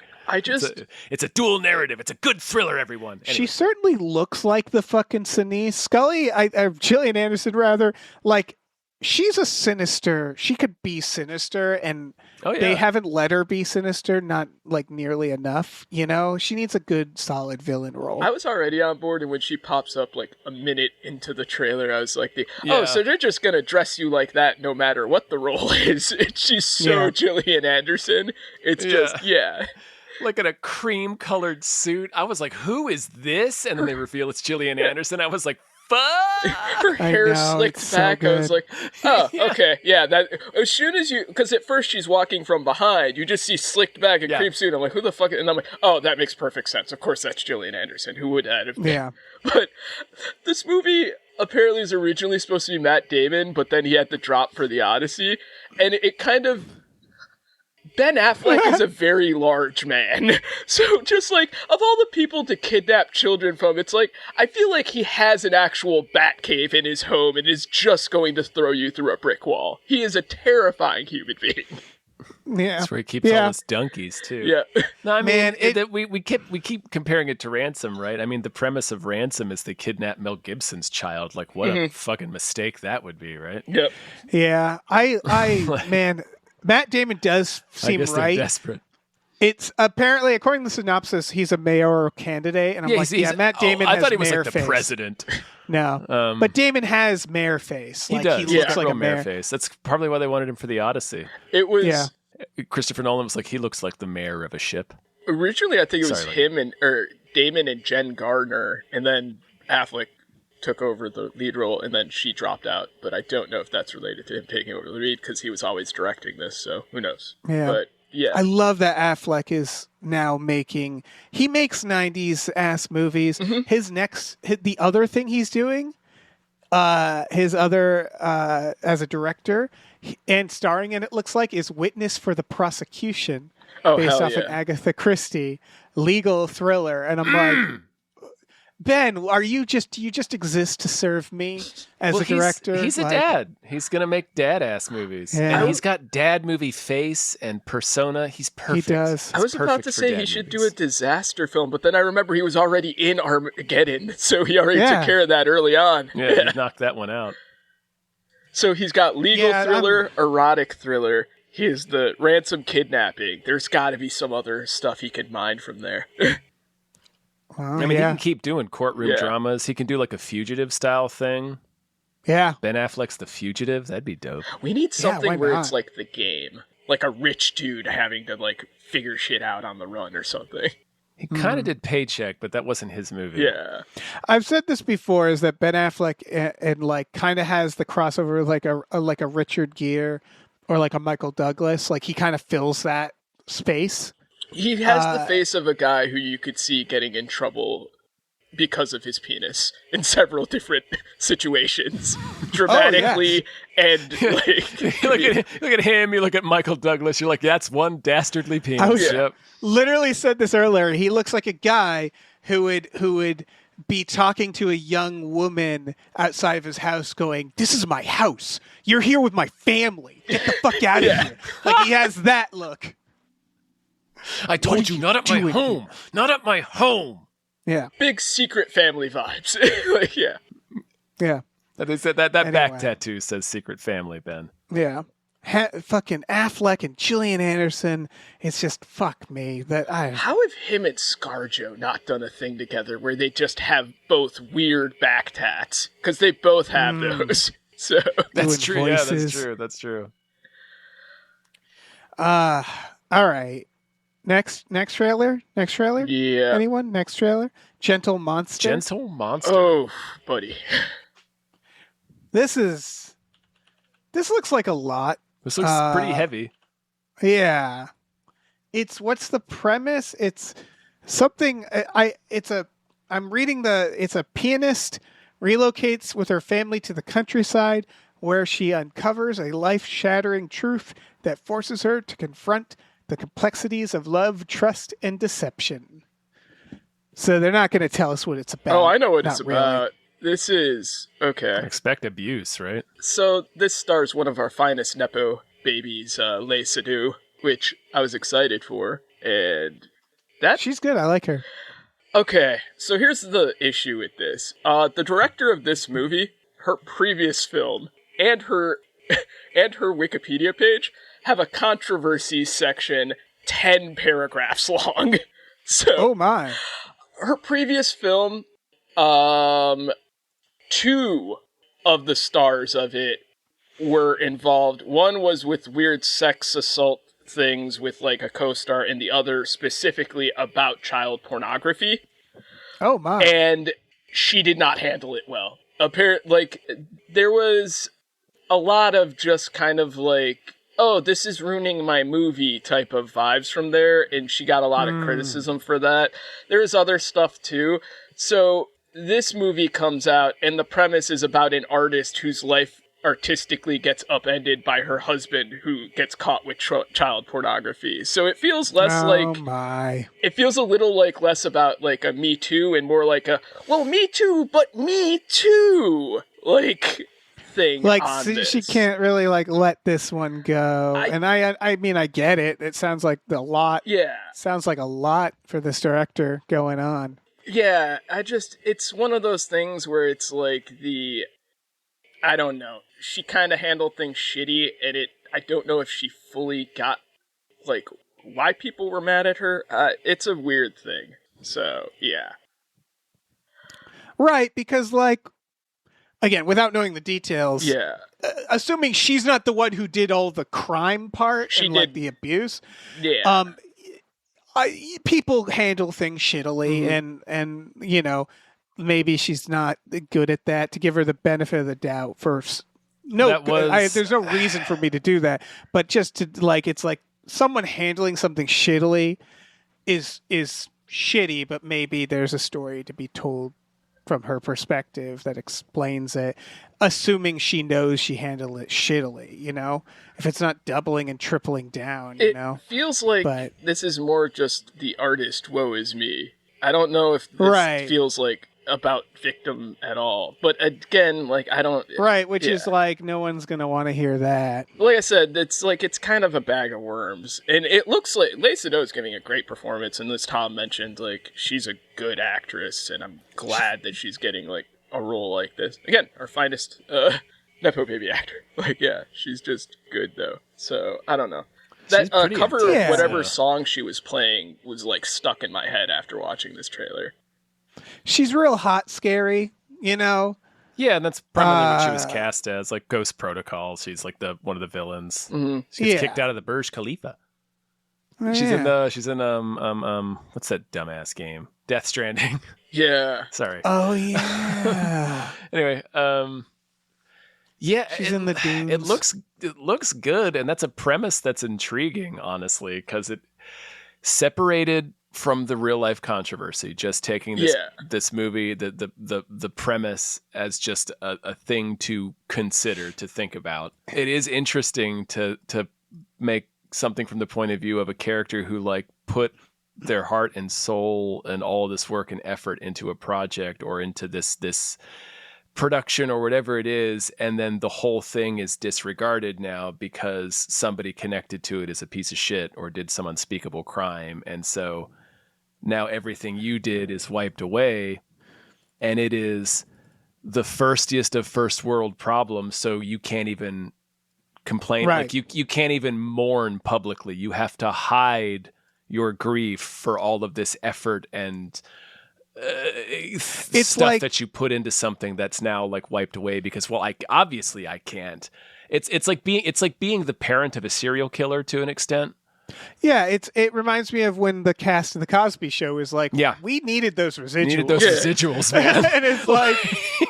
It's a dual narrative. It's a good thriller, everyone. Anyway. She certainly looks like the fucking Sinise. Scully, Gillian Anderson rather, like she's a sinister. She could be sinister, and they haven't let her be sinister, not like nearly enough. You know, she needs a good, solid villain role. I was already on board, and when she pops up like a minute into the trailer, I was like, Yeah. "Oh, so they're just gonna dress you like that, no matter what the role is." She's so Yeah. Gillian Anderson. It's just Like in a cream-colored suit. I was like, who is this? And then they reveal it's Gillian Anderson. I was like, fuck! Her hair know, slicked it's so back. I was good. like, "Oh, Yeah. okay, yeah." That as soon as because at first she's walking from behind, you just see slicked back and Yeah. cream suit. I'm like, "Who the fuck?" And I'm like, "Oh, that makes perfect sense. Of course, that's Gillian Anderson. Who would that have been?" Yeah. But this movie apparently was originally supposed to be Matt Damon, but then he had to drop for the Odyssey, and it kind of. Ben Affleck is a very large man. So just like, of all the people to kidnap children from, it's like, I feel like he has an actual bat cave in his home and is just going to throw you through a brick wall. He is a terrifying human being. Yeah. That's where he keeps all his donkeys, too. Yeah. No, I mean, Man, we keep comparing it to Ransom, right? I mean, the premise of Ransom is they kidnap Mel Gibson's child. Like, what a fucking mistake that would be, right? Yep. Yeah. Man, Matt Damon does I seem guess they're right. desperate. It's apparently, according to the synopsis, he's a mayoral candidate, and I'm like, Matt Damon. I has thought he was mayor like the face. president. No, but Damon has mayor face. He Like, does. He looks He's like got a real mayor. face. That's probably why they wanted him for the Odyssey. It was Yeah. Christopher Nolan was like, he looks like the mayor of a ship. originally, I think it was Sorry, him or Damon and Jen Gardner, and then Affleck took over the lead role, and then she dropped out. But I don't know if that's related to him taking over the lead because he was always directing this. So who knows? Yeah. But yeah, I love that Affleck is now he makes 90s ass movies. The other thing he's doing, as a director and starring in, it looks like, is Witness for the Prosecution, based hell off an Agatha Christie legal thriller. And I'm like, Ben, do you just exist to serve me as a director? He's a Like, dad. He's gonna make dad-ass movies. Yeah. And he's got dad movie face and persona. He's perfect. He does. I was about to say he should do a disaster film, but then I remember he was already in Armageddon, so he already took care of that early on. Yeah, he knocked that one out. So he's got legal thriller, erotic thriller. He has the ransom kidnapping. There's got to be some other stuff he could mine from there. Well, I mean, he can keep doing courtroom dramas. He can do like a fugitive style thing. Yeah. Ben Affleck's The Fugitive. That'd be dope. We need something why where not? it's like The Game. Like a rich dude having to like figure shit out on the run or something. He kind of did Paycheck, but that wasn't his movie. Yeah. I've said this before, is that Ben Affleck and like kind of has the crossover with like a Richard Gere or like a Michael Douglas. Like he kind of fills that space. He has the face of a guy who you could see getting in trouble because of his penis in several different situations, dramatically and like. look at him. You look at Michael Douglas. You're like, that's one dastardly penis. Yep. Literally said this earlier. He looks like a guy who would be talking to a young woman outside of his house, going, "This is my house. You're here with my family. Get the fuck out of here." Like he has that look. I told you, not at my home. Not at my home. Yeah. Big secret family vibes. Like, yeah. Yeah. They said that back Anyway. tattoo says secret family, Ben. Yeah. Fucking Affleck and Gillian Anderson. It's just fuck me. How have him and ScarJo not done a thing together where they just have both weird back tats? Because they both have those. So That's Doing true. voices. Yeah, that's true. All right. Next trailer? yeah. Anyone? Next trailer? Gentle Monster. Gentle Monster. Oh, buddy. This is This looks like a lot. This looks pretty heavy. Yeah. What's the premise? It's something I'm reading it's a pianist relocates with her family to the countryside where she uncovers a life-shattering truth that forces her to confront the complexities of love, trust, and deception. So they're not going to tell us what it's about. Oh, I know what it's Not really. about. This is okay. Expect abuse, right? So this stars one of our finest Nepo babies, Lei Seydoux, which I was excited for, and that She's good. I like her. Okay, so here's the issue with this. The director of this movie, her previous film, and her and her Wikipedia page have a controversy section 10 paragraphs long. So Oh my. her previous film, 2 of the stars of it were involved. One was with weird sex assault things with like a co-star, and the other specifically about child pornography. Oh my. And she did not handle it well. There was a lot of just kind of like, oh, this is ruining my movie type of vibes from there, and she got a lot of criticism for that. There's other stuff too. So this movie comes out, and the premise is about an artist whose life artistically gets upended by her husband who gets caught with child pornography. So it feels less it feels a little like less about like a Me Too and more like a, well, me too, but me too, like thing. Like on this. she can't really like let this one go. And I mean I get it. It sounds like a lot. Yeah. Sounds like a lot for this director going on. Yeah, it's one of those things where it's like I don't know. She kind of handled things shitty, and I don't know if she fully got, like, why people were mad at her. It's a weird thing. So, yeah. Right, because, like, again, without knowing the details, Yeah. Assuming she's not the one who did all the crime part She and, like, did. the abuse, Yeah. people handle things shittily, and you know, maybe she's not good at that. To give her the benefit of the doubt first. No, there's no reason for me to do that, but just to like, it's like someone handling something shittily is shitty, but maybe there's a story to be told from her perspective that explains it, assuming she knows she handled it shittily, you know? If it's not doubling and tripling down, you know? It feels like this is more just the artist, woe is me. I don't know if this feels like about victim at all. But again, like, I don't... Right, which is like, no one's going to want to hear that. Like I said, it's like, it's kind of a bag of worms. And it looks like Lei Seydoux is giving a great performance, and as Tom mentioned, like, she's a good actress, and I'm glad that she's getting, like, a role like this. Again, our finest Nepo baby actor. Like, yeah, she's just good, though. So, I don't know. That cover of whatever song she was playing was, like, stuck in my head after watching this trailer. She's real hot, scary, you know? Yeah, and that's probably what she was cast as, like Ghost Protocol. She's like one of the villains. Mm-hmm. She gets kicked out of the Burj Khalifa. She's in what's that dumbass game? Death Stranding. Yeah. Sorry. Oh yeah. Anyway, yeah, she's in the Dunes. It looks good, and that's a premise that's intriguing, honestly, because it separated from the real life controversy, just taking this movie, the premise as just a thing to consider, to think about. It is interesting to make something from the point of view of a character who like put their heart and soul and all this work and effort into a project or into this production or whatever it is, and then the whole thing is disregarded now because somebody connected to it as a piece of shit or did some unspeakable crime, and so now everything you did is wiped away, and it is the firstiest of first world problems, so you can't even complain. Right. Like you can't even mourn publicly. You have to hide your grief for all of this effort and it's stuff like, that you put into something that's now like wiped away because, well, obviously I can't. It's like being the parent of a serial killer to an extent. Yeah, it reminds me of when the cast in the Cosby Show is like, we needed those residuals. Residuals, man. And it's like,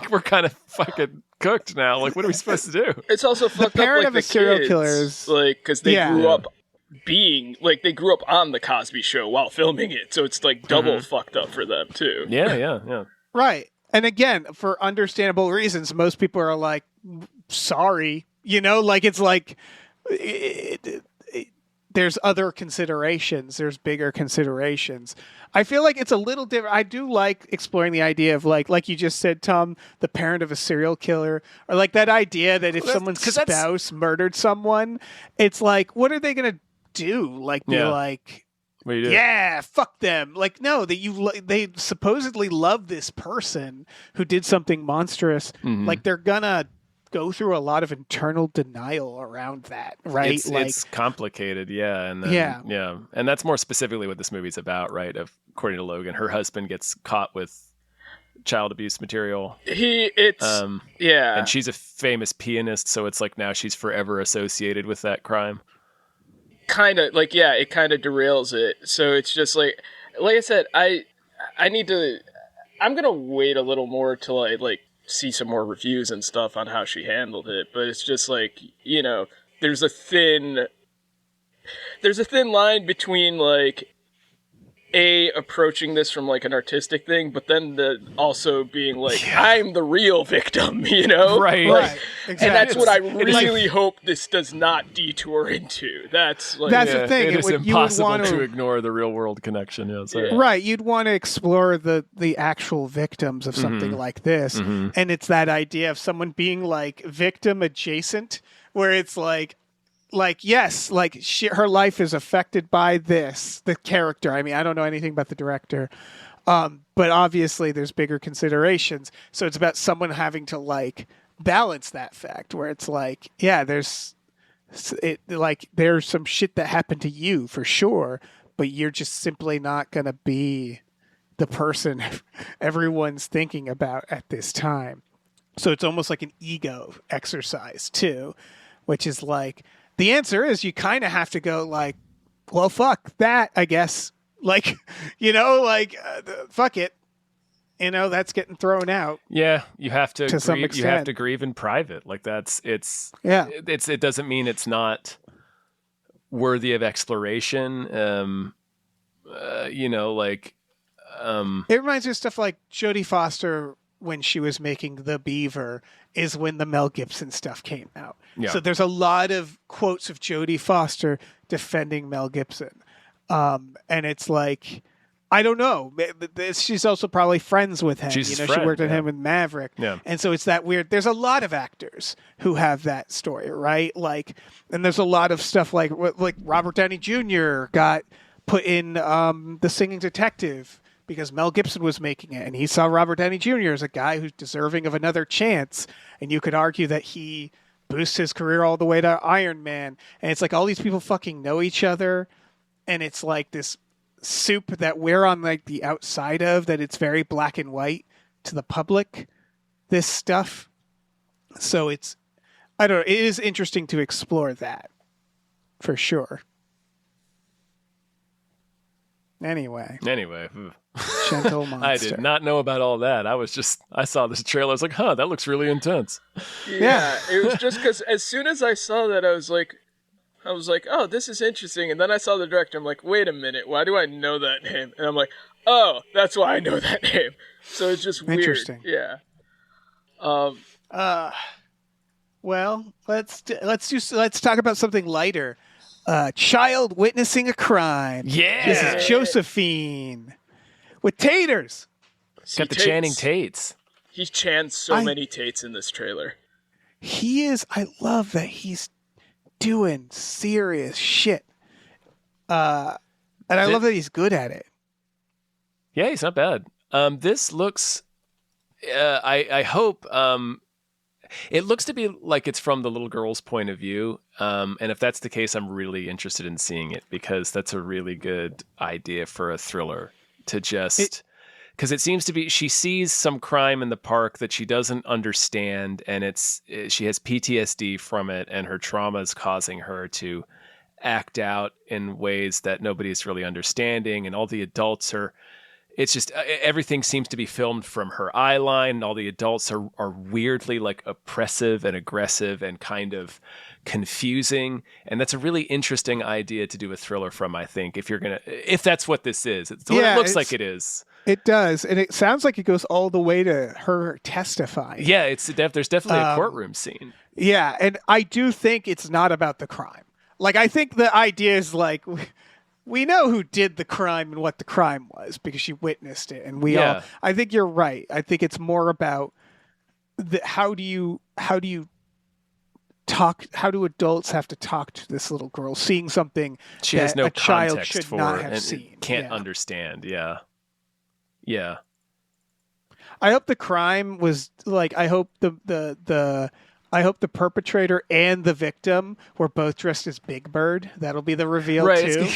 like we're kind of fucking cooked now. Like, what are we supposed to do? It's also fucked parent up, like, of the a serial kids, killer is- like, because they Yeah. grew up being, like, they grew up on the Cosby Show while filming it, so it's, like, double fucked up for them, too. Yeah. Right. And again, for understandable reasons, most people are like, sorry. You know, like, it's like, there's other considerations. There's bigger considerations. I feel like it's a little different. I do like exploring the idea of like you just said, Tom, the parent of a serial killer, or like that idea that if someone's spouse murdered someone, it's like, what are they going to do? Like, be like, What do you do? yeah, fuck them. Like, no, they supposedly love this person who did something monstrous. Like, they're gonna go through a lot of internal denial around that, right? It's complicated, and then, and that's more specifically what this movie's about, right? According to Logan, her husband gets caught with child abuse material. And she's a famous pianist, so it's like now she's forever associated with that crime. Kind of, like, it kind of derails it. So it's just like I said, I need to. I'm gonna wait a little more till I see some more reviews and stuff on how she handled it. But it's just like, there's a thin line between approaching this from an artistic thing, but then also being I'm the real victim, Right. Exactly. And that's what I really hope this does not detour into. That's the thing. It is impossible to ignore the real world connection. Right. You'd want to explore the actual victims of something like this, and it's that idea of someone being victim adjacent, where it's yes, her life is affected by this, the character. I mean, I don't know anything about the director, but obviously there's bigger considerations. So it's about someone having to balance that fact, where it's there's some shit that happened to you for sure, but you're just simply not going to be the person everyone's thinking about at this time. So it's almost like an ego exercise too, which is the answer is you kind of have to go well, fuck that, I guess. Fuck it. That's getting thrown out. Yeah, you have to grieve, some extent. You have to grieve in private. It doesn't mean it's not worthy of exploration. It reminds me of stuff like Jodie Foster when she was making The Beaver is when the Mel Gibson stuff came out. Yeah. So there's a lot of quotes of Jodie Foster defending Mel Gibson. And it's I don't know. She's also probably friends with him. She's she worked with him in Maverick. Yeah. And so it's that weird. There's a lot of actors who have that story, right? And there's a lot of stuff like Robert Downey Jr. got put in The Singing Detective because Mel Gibson was making it, and he saw Robert Downey Jr. as a guy who's deserving of another chance. And you could argue that he boosted his career all the way to Iron Man. And it's all these people fucking know each other, and it's this soup that we're on the outside of, that it's very black and white to the public, this stuff. So it is interesting to explore that for sure. Anyway. Gentle Monster. I did not know about all that. I saw this trailer. I was like, that looks really intense. Yeah. It was just because as soon as I saw that, I was like, oh, this is interesting. And then I saw the director. I'm like, wait a minute. Why do I know that name? And I'm like, oh, that's why I know that name. So it's just weird. Interesting. Yeah. Well, let's talk about something lighter. Child witnessing a crime. Yeah. This is Josephene with taters. Got the Channing Tates. He's channed so many Tates in this trailer. He is. I love that he's doing serious shit. And I love that he's good at it. Yeah, he's not bad. This looks, I hope, it looks to be like it's from the little girl's point of view. And if that's the case, I'm really interested in seeing it, because that's a really good idea for a thriller to just... Because it seems to be, she sees some crime in the park that she doesn't understand, and she has PTSD from it, and her trauma is causing her to act out in ways that nobody's really understanding, and all the adults are it's just everything seems to be filmed from her eye line, and all the adults are weirdly like oppressive and aggressive and kind of confusing. And that's a really interesting idea to do a thriller from, I think, if that's what this is. It's what it looks like it is. It does, and it sounds like it goes all the way to her testifying. Yeah, there's definitely a courtroom scene. Yeah, and I do think it's not about the crime. Like, I think the idea is like, we know who did the crime and what the crime was because she witnessed it, and all. I think you're right. I think it's more about how do adults have to talk to this little girl, seeing something she has no a child context should for not have and seen. Can't understand. Yeah. I hope the crime was like. I hope the perpetrator and the victim were both dressed as Big Bird. That'll be the reveal too.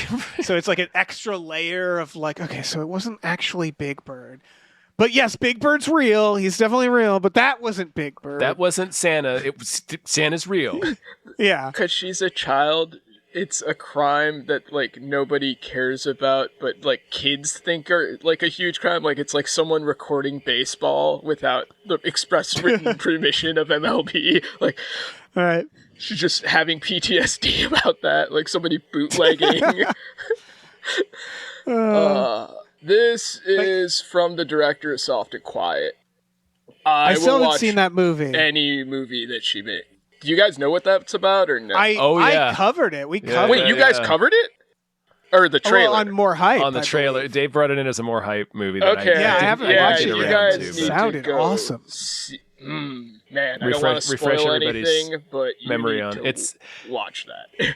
So it's like an extra layer of like, okay, so it wasn't actually Big Bird. But yes, Big Bird's real. He's definitely real, but that wasn't Big Bird. That wasn't Santa. Santa's real. Yeah. Because she's a child, it's a crime that, like, nobody cares about, but, like, kids think are, like, a huge crime. Like, it's like someone recording baseball without the express written permission of MLB. Like, all right. She's just having PTSD about that. Like, somebody bootlegging. This is from the director of Soft and Quiet. I still haven't seen that movie. Any movie that she made. Do you guys know what that's about or no? I covered it. We covered Wait, you guys covered it? Or the trailer? On More Hype. On the trailer. Dave brought it in as a More Hype movie. Okay. I haven't watched it you yet. guys It need sounded to go awesome. Man, I don't want to spoil anything, but you memory need on to it's watch that.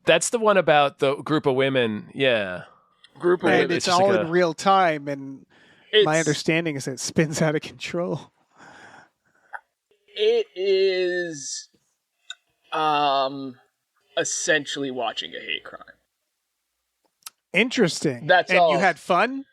That's the one about the group of women. Yeah. Group of and women. it's all in real time, and my understanding is it spins out of control. It is essentially watching a hate crime. Interesting. That's all. And you had fun?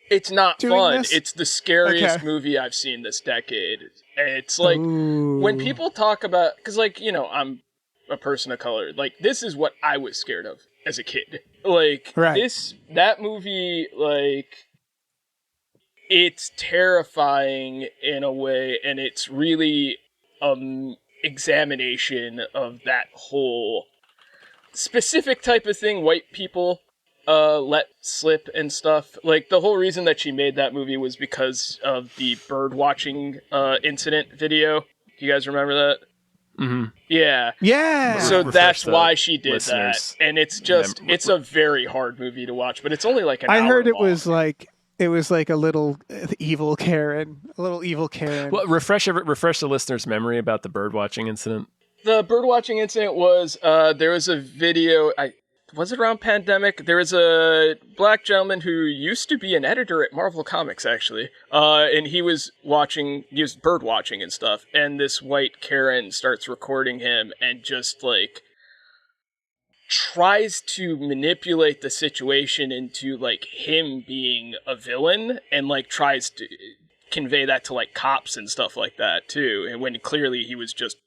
It's not fun. This? It's the scariest movie I've seen this decade. It's like when people talk about, because like, you know, I'm a person of color. Like, this is what I was scared of as a kid. Like, that movie, like, it's terrifying in a way, and it's really examination of that whole specific type of thing white people let slip and stuff. Like, the whole reason that she made that movie was because of the bird watching incident video. Do you guys remember that? Mm-hmm. Yeah. So that's why she did that. And it's just, it's a very hard movie to watch, but it's only like an hour I heard it long. was like a little evil Karen. Well, refresh the listener's memory about the bird watching incident. The bird watching incident was, there was a video, was it around pandemic? There was a black gentleman who used to be an editor at Marvel Comics, actually. And he was bird watching and stuff. And this white Karen starts recording him and just, like, tries to manipulate the situation into, like, him being a villain. And, like, tries to convey that to, like, cops and stuff like that, too. And when clearly he was just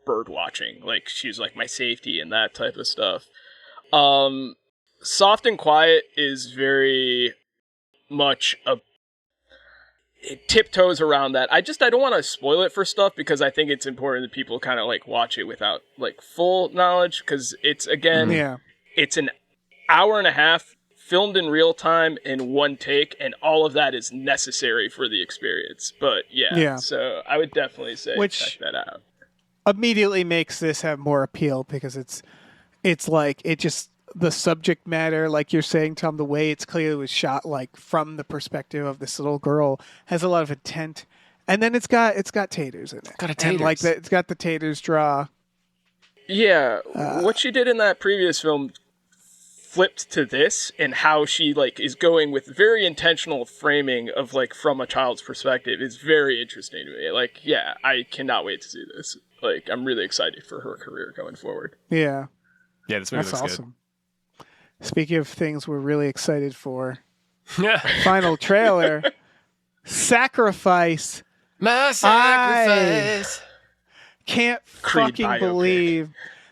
bird watching. Like, she was, like, my safety and that type of stuff. Soft and Quiet is very much it tiptoes around that. I don't want to spoil it for stuff because I think it's important that people kind of like watch it without like full knowledge, because it's it's an hour and a half filmed in real time in one take, and all of that is necessary for the experience. But so I would definitely say check that out. Immediately makes this have more appeal because it's like, it just, the subject matter, like you're saying, Tom, the way it's clearly was shot, like from the perspective of this little girl, has a lot of intent, and then it's got taters in it. And like it's got the taters draw. Yeah, what she did in that previous film flipped to this, and how she like is going with very intentional framing of like from a child's perspective is very interesting to me. Like, yeah, I cannot wait to see this. Like, I'm really excited for her career going forward. Yeah. Yeah, this movie looks awesome. Good. Speaking of things we're really excited for, final trailer, Sacrifice. My sacrifice. Can't fucking believe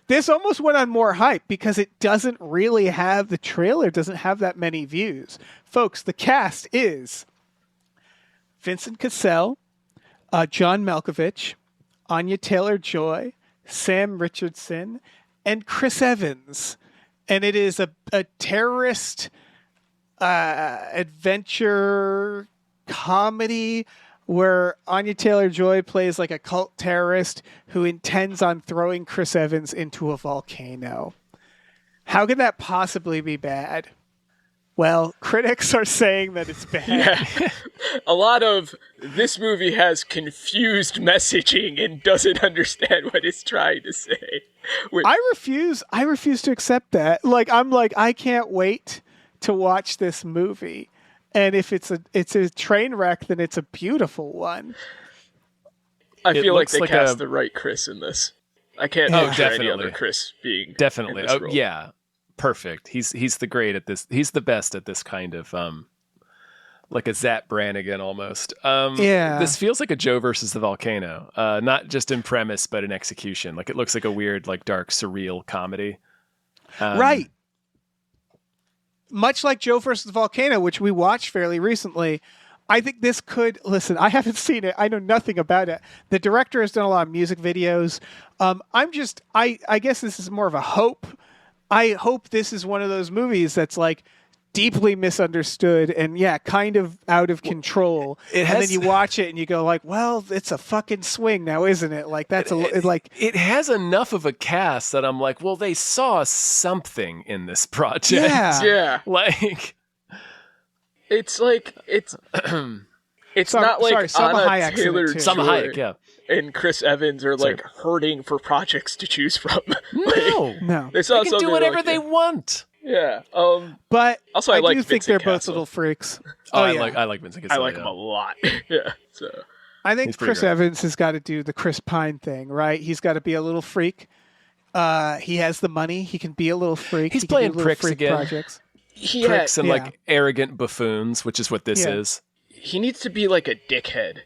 this almost went on More Hype because it doesn't really have, the trailer doesn't have that many views. Folks, the cast is Vincent Cassell, John Malkovich, Anya Taylor-Joy, Sam Richardson, and Chris Evans. And it is a terrorist adventure comedy where Anya Taylor-Joy plays like a cult terrorist who intends on throwing Chris Evans into a volcano. How could that possibly be bad? Well, critics are saying that it's bad. Yeah. A lot of this movie has confused messaging and doesn't understand what it's trying to say. I refuse to accept that. I can't wait to watch this movie. And if it's a train wreck, then it's a beautiful one. I feel like they like cast the right Chris in this. I can't picture any other Chris being definitely. in this role. Yeah, perfect. He's the great at this. He's the best at this kind of like a Zap Brannigan almost. Yeah. This feels like a Joe versus the volcano. Not just in premise, but in execution. Like it looks like a weird, like dark, surreal comedy. Right. Much like Joe versus the Volcano, which we watched fairly recently, I think this could... Listen, I haven't seen it. I know nothing about it. The director has done a lot of music videos. I guess this is more of a hope. I hope this is one of those movies that's like deeply misunderstood and kind of out of control. And then you watch it and you go like, well, it's a fucking swing now, isn't it? Like that's it has enough of a cast that I'm like, well, they saw something in this project. Yeah. Like it's like it's not like Salma Anna Taylor-Joy and Chris Evans are like hurting for projects to choose from. No. They saw can do something whatever they want. Yeah. But also, I like do think Vincent they're both Cassel. little freaks. I like Vincent Cassel. I like him a lot. Yeah. So I think He's pretty Chris great. Evans has got to do the Chris Pine thing, right? He's got to be a little freak. He has the money. He can be a little freak. He's He can do playing little pricks freak again. Projects. Pricks and Yeah. like arrogant buffoons, which is what this Yeah. is. he needs to be like a dickhead.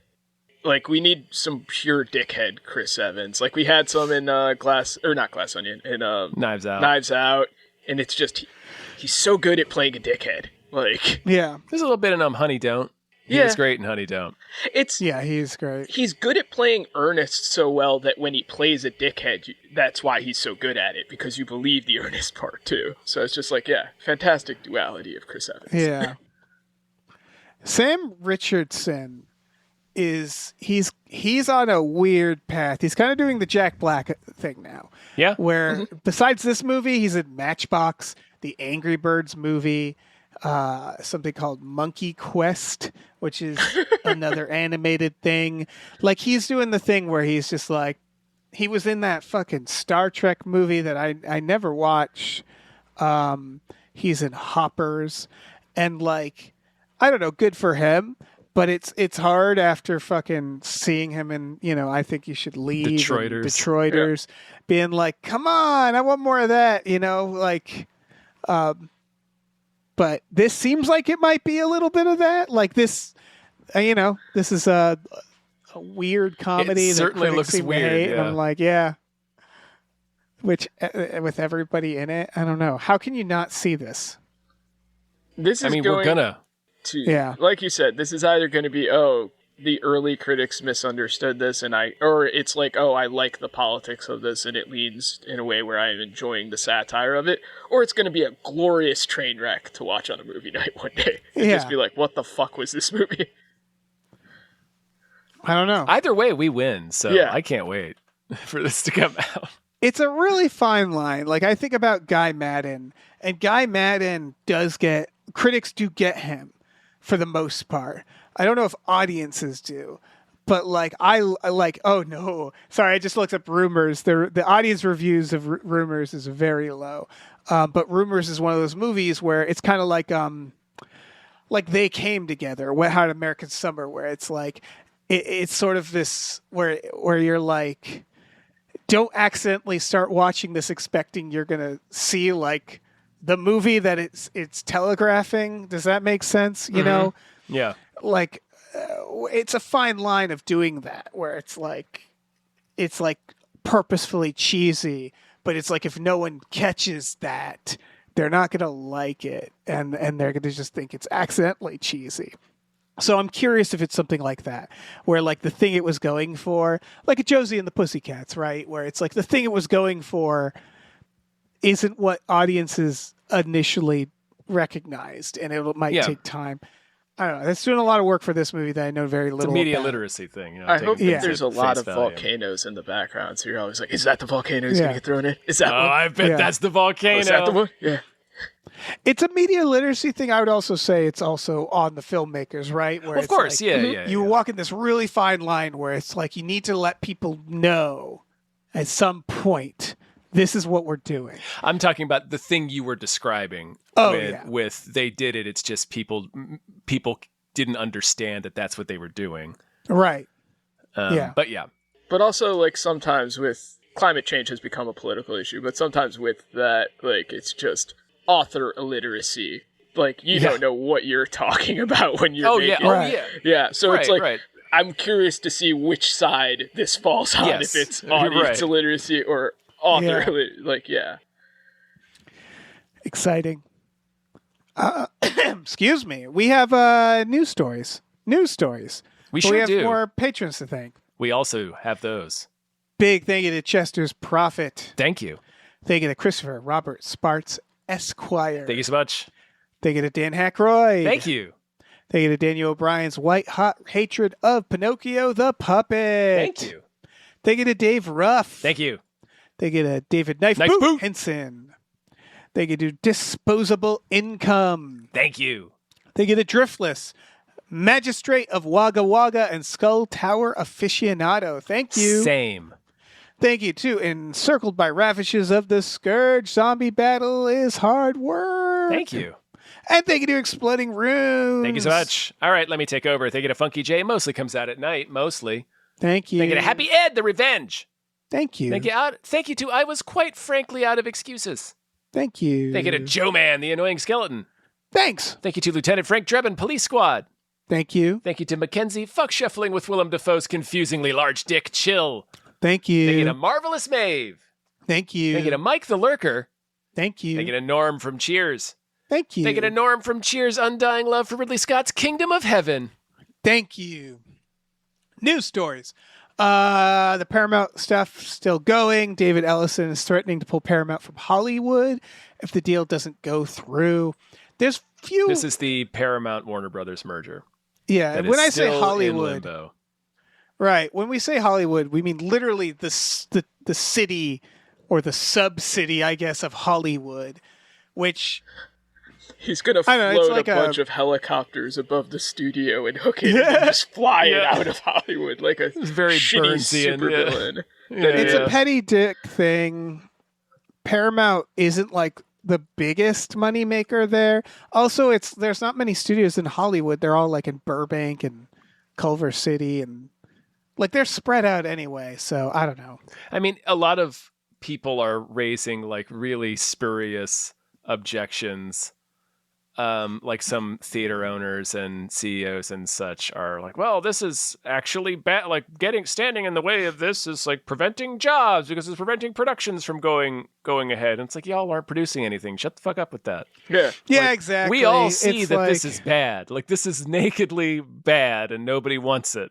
Like we need some pure dickhead Chris Evans. Like we had some in Knives Out, and it's just he's so good at playing a dickhead. Like Yeah. There's a little bit in Honey Don't. He was great in Honey Don't. He's great. He's good at playing earnest so well that when he plays a dickhead, that's why he's so good at it, because you believe the earnest part too. So it's just like, fantastic duality of Chris Evans. Yeah. Sam Richardson he's on a weird path. He's kind of doing the Jack Black thing now. Yeah. Where besides this movie, he's in Matchbox, the Angry Birds movie, something called Monkey Quest, which is another animated thing. Like he's doing the thing where he's just like, he was in that fucking Star Trek movie that I never watched. He's in Hoppers, and like, I don't know, good for him. But it's hard after fucking seeing him in, I think you should leave. Detroiters. Being like, come on, I want more of that, like, but this seems like it might be a little bit of that. Like this, this is a weird comedy. It certainly that looks seem to weird, hate, and yeah. I'm like, which with everybody in it, I don't know. How can you not see this? This is we're gonna. Like you said, this is either going to be, the early critics misunderstood this, or it's like, I like the politics of this, and it leans in a way where I'm enjoying the satire of it, or it's going to be a glorious train wreck to watch on a movie night one day. And just be like, what the fuck was this movie? I don't know. Either way, we win, so I can't wait for this to come out. It's a really fine line. Like I think about Guy Maddin, and Guy Maddin critics do get him for the most part. I don't know if audiences do, but like I like. Oh no, sorry, I just looked up Rumors. The audience reviews of Rumors is very low, but Rumors is one of those movies where it's kind of like They Came Together, Wet Hot American Summer, where it's like it's sort of this where you're like, don't accidentally start watching this expecting you're gonna see like the movie that it's telegraphing. Does that make sense? You know? Yeah. Like, it's a fine line of doing that, where it's like purposefully cheesy, but it's like if no one catches that, they're not gonna like it, and they're gonna just think it's accidentally cheesy. So I'm curious if it's something like that, where like the thing it was going for, like a Josie and the Pussycats, right? Where it's like the thing it was going for isn't what audiences initially recognized, and it might take time. I don't know. That's doing a lot of work for this movie that I know very little It's a media about. literacy thing. You know, I hope taking that things there's a at lot face of value. volcanoes in the background, so you're always like, is that the volcano who's going to get thrown in? Is that Oh, one? I bet Yeah. that's the volcano. Oh, is that the one? Yeah. It's a media literacy thing. I would also say it's also on the filmmakers, right? Where Of it's course, like, yeah. you walk in this really fine line where it's like you need to let people know at some point this is what we're doing. I'm talking about the thing you were describing. Oh, with, yeah. with they did it. It's just people didn't understand that that's what they were doing. Right. But yeah. But also, like, sometimes with climate change has become a political issue, but sometimes with that, like, it's just author illiteracy. Like, you don't know what you're talking about when you're making Right. Yeah, so it's like, right. I'm curious to see which side this falls on, Yes. if it's audience illiteracy or author like, Exciting. Excuse me. We have news stories. We But sure we have do. more patrons to thank. We also have those. Big thank you to Chester's Prophet. Thank you. Thank you to Christopher Robert Sparts Esquire. Thank you so much. Thank you to Dan Hackroyd. Thank you. Thank you to Daniel O'Brien's White Hot Hatred of Pinocchio the Puppet. Thank you. Thank you to Dave Ruff. Thank you. Thank you to David Knife Knife Boot Boot. Henson. Thank you to Disposable Income. Thank you. Thank you to Driftless, Magistrate of Wagga Wagga and Skull Tower Aficionado. Thank you. Same. Thank you to Encircled by Ravishes of the Scourge. Zombie battle is hard work. Thank you. And thank you to Exploding Runes. Thank you so much. All right, let me take over. Thank you to Funky J. Mostly comes out at night. Mostly. Thank you. Thank you to Happy Ed, the Revenge. Thank you. Thank you to I was quite frankly out of excuses. Thank you. Thank you to Joe Man, the annoying skeleton. Thanks. Thank you to Lieutenant Frank Drebin, Police Squad. Thank you. Thank you to Mackenzie, fuck shuffling with Willem Dafoe's confusingly large dick, chill. Thank you. Thank you to Marvelous Maeve. Thank you. Thank you to Mike the Lurker. Thank you. Thank you to Norm from Cheers. Thank you. Thank you to Norm from Cheers' undying love for Ridley Scott's Kingdom of Heaven. Thank you. News stories. The Paramount stuff still going. David Ellison is threatening to pull Paramount from Hollywood if the deal doesn't go through. There's few. This is the Paramount Warner Brothers merger. Yeah, That when is I say still in Hollywood, limbo. right? When we say Hollywood, we mean literally the city or the sub-city, I guess, of Hollywood, which he's gonna I don't know, it's float like a bunch of helicopters above the studio and hook it and just fly it out of Hollywood like a very shitty Burnsian, supervillain. it's a petty dick thing. Paramount isn't like the biggest moneymaker there. Also, there's not many studios in Hollywood. They're all like in Burbank and Culver City, and like they're spread out anyway. So I don't know. I mean, a lot of people are raising like really spurious objections. Like some theater owners and CEOs and such are like, well, this is actually bad. Like standing in the way of this is like preventing jobs because it's preventing productions from going ahead. And it's like, y'all aren't producing anything. Shut the fuck up with that. Yeah. Yeah, Like, exactly. We all see It's that this like- is bad. Like this is nakedly bad and nobody wants it.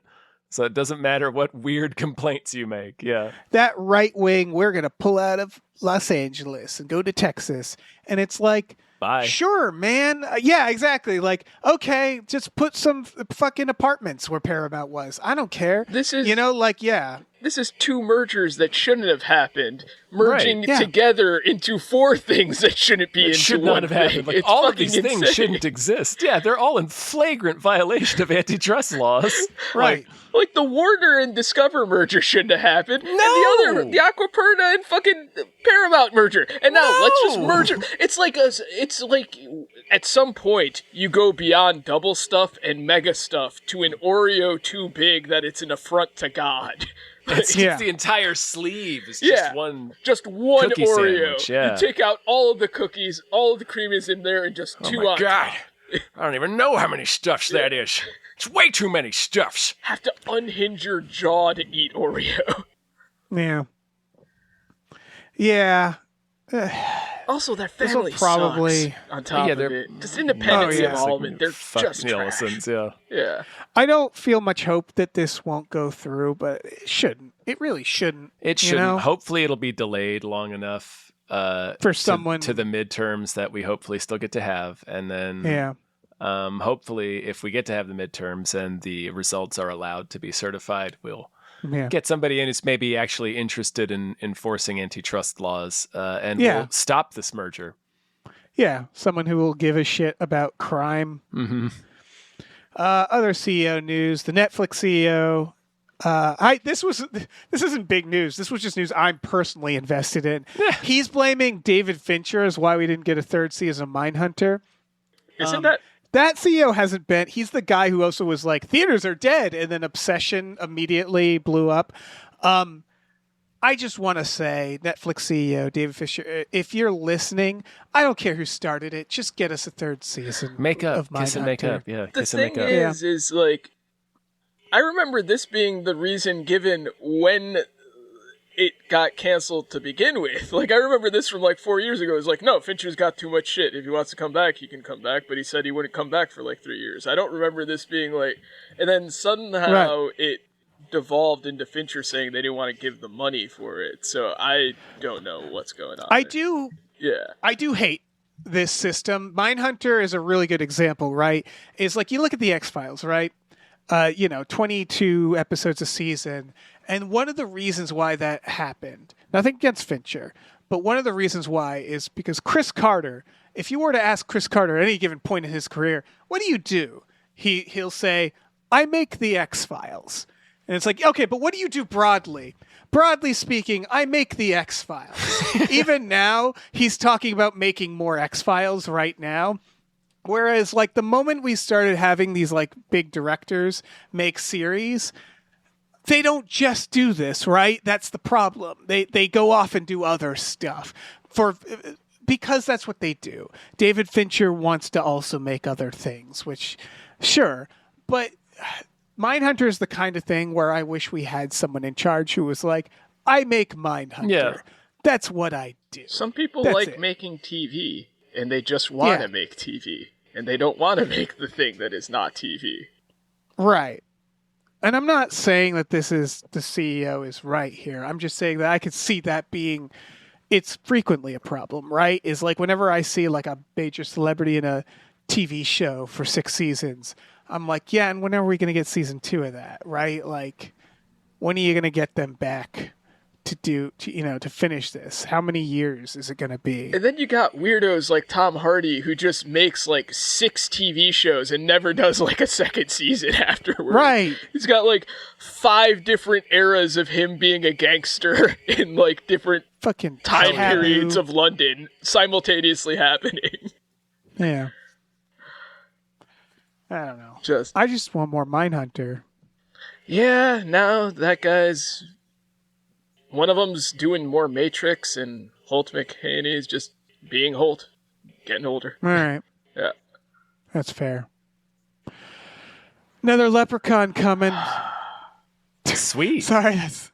So it doesn't matter what weird complaints you make. Yeah. that right wing. We're gonna pull out of Los Angeles and go to Texas, and it's like. Bye. Sure, man. Yeah, exactly. Like, okay, just put some fucking apartments where Paramount was. I don't care. This is This is two mergers that shouldn't have happened, merging Right, yeah. together into four things that shouldn't be It into should one not have thing. happened. Like It's all of fucking these things insane. shouldn't exist. Yeah, they're all in flagrant violation of antitrust laws. right. Like the Warner and Discover merger shouldn't have happened. No! And the Aquaperna and fucking Paramount merger. And now let's just merge it. It's like at some point you go beyond double stuff and mega stuff to an Oreo too big that it's an affront to God. It's Yeah. the entire sleeve is Yeah. just one. Just one Cookie Oreo. sandwich, yeah. You take out all of the cookies, all of the cream is in there, and just Oh two my on god! top. I don't even know how many stuffs that is. It's way too many stuffs. Have to unhinge your jaw to eat Oreo. Yeah. Yeah. Also, that This will family probably- sucks on top of they're- it. Just independence Oh, yeah. involvement. They're Fuck just the trash. Olsons, yeah. Yeah. I don't feel much hope that this won't go through, but it shouldn't. It really shouldn't. It you shouldn't. know? Hopefully, it'll be delayed long enough For someone to the midterms that we hopefully still get to have, and then Yeah. hopefully, if we get to have the midterms and the results are allowed to be certified, we'll Yeah. get somebody in who's maybe actually interested in enforcing antitrust laws and Yeah. will stop this merger. Yeah. Someone who will give a shit about crime. Mm-hmm. Other CEO news: the Netflix CEO. This isn't big news. This was just news I'm personally invested in. He's blaming David Fincher as why we didn't get a third season of Mindhunter. Isn't That CEO hasn't been. He's the guy who also was like, theaters are dead, and then Obsession immediately blew up. I just want to say, Netflix CEO David Fincher, if you're listening, I don't care who started it. Just get us a third season. Make up, of kiss and Mindhunter. make up. Yeah, the kiss and make thing up. is like, I remember this being the reason given when it got canceled to begin with. Like, I remember this from like 4 years ago. It was like, no, Fincher's got too much shit. If he wants to come back, he can come back. But he said he wouldn't come back for like 3 years. I don't remember this being like, and then somehow it devolved into Fincher saying they didn't want to give the money for it. So I don't know what's going on. I there. do Yeah. hate this system. Mindhunter is a really good example, right? Is like, you look at the X-Files, right? 22 episodes a season. And one of the reasons why that happened, nothing against Fincher, but one of the reasons why is because Chris Carter, if you were to ask Chris Carter at any given point in his career, what do? He'll say, I make the X-Files. And it's like, okay, but what do you do broadly? Broadly speaking, I make the X-Files. Even now, he's talking about making more X-Files right now. Whereas, like, the moment we started having these, like, big directors make series, they don't just do this, right? That's the problem. They go off and do other stuff because that's what they do. David Fincher wants to also make other things, which, sure, but Mindhunter is the kind of thing where I wish we had someone in charge who was like, I make Mindhunter. Yeah. That's what I do. Some people That's like it. making TV, and they just want to Yeah. make TV, and they don't want to make the thing that is not TV. Right. And I'm not saying that the CEO is right here. I'm just saying that I could see that being, it's frequently a problem, right? Is like whenever I see like a major celebrity in a TV show for 6 seasons, I'm like, yeah, and when are we going to get season 2 of that, right? Like, when are you going to get them back to finish this? How many years is it going to be? And then you got weirdos like Tom Hardy who just makes like 6 TV shows and never does like a second season afterward. Right. He's got like 5 different eras of him being a gangster in like different Fucking time taboo. periods of London simultaneously happening. Yeah. I don't know. Just I just want more Mindhunter. yeah, now that guy's one of them's doing more Matrix and Holt McHaney's just being Holt, getting older. All right. Yeah. That's fair. Another Leprechaun coming. Sweet. Sorry, that's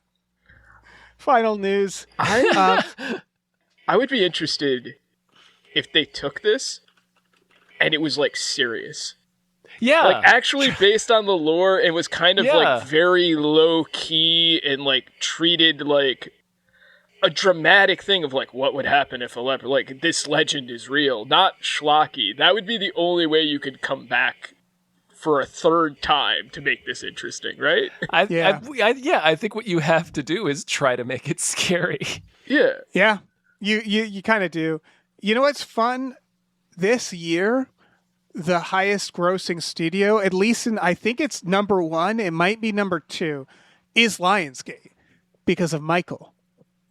final news. I would be interested if they took this and it was like serious. Yeah. Like actually based on the lore and was kind of Yeah. like very low key and like treated like a dramatic thing of like what would happen if a leper, like this legend is real, not schlocky. That would be the only way you could come back for a third time to make this interesting, right? I think what you have to do is try to make it scary. Yeah. Yeah, you kind of do. You know what's fun? This year, the highest grossing studio, at least I think it's number 1, it might be number 2, is Lionsgate because of Michael.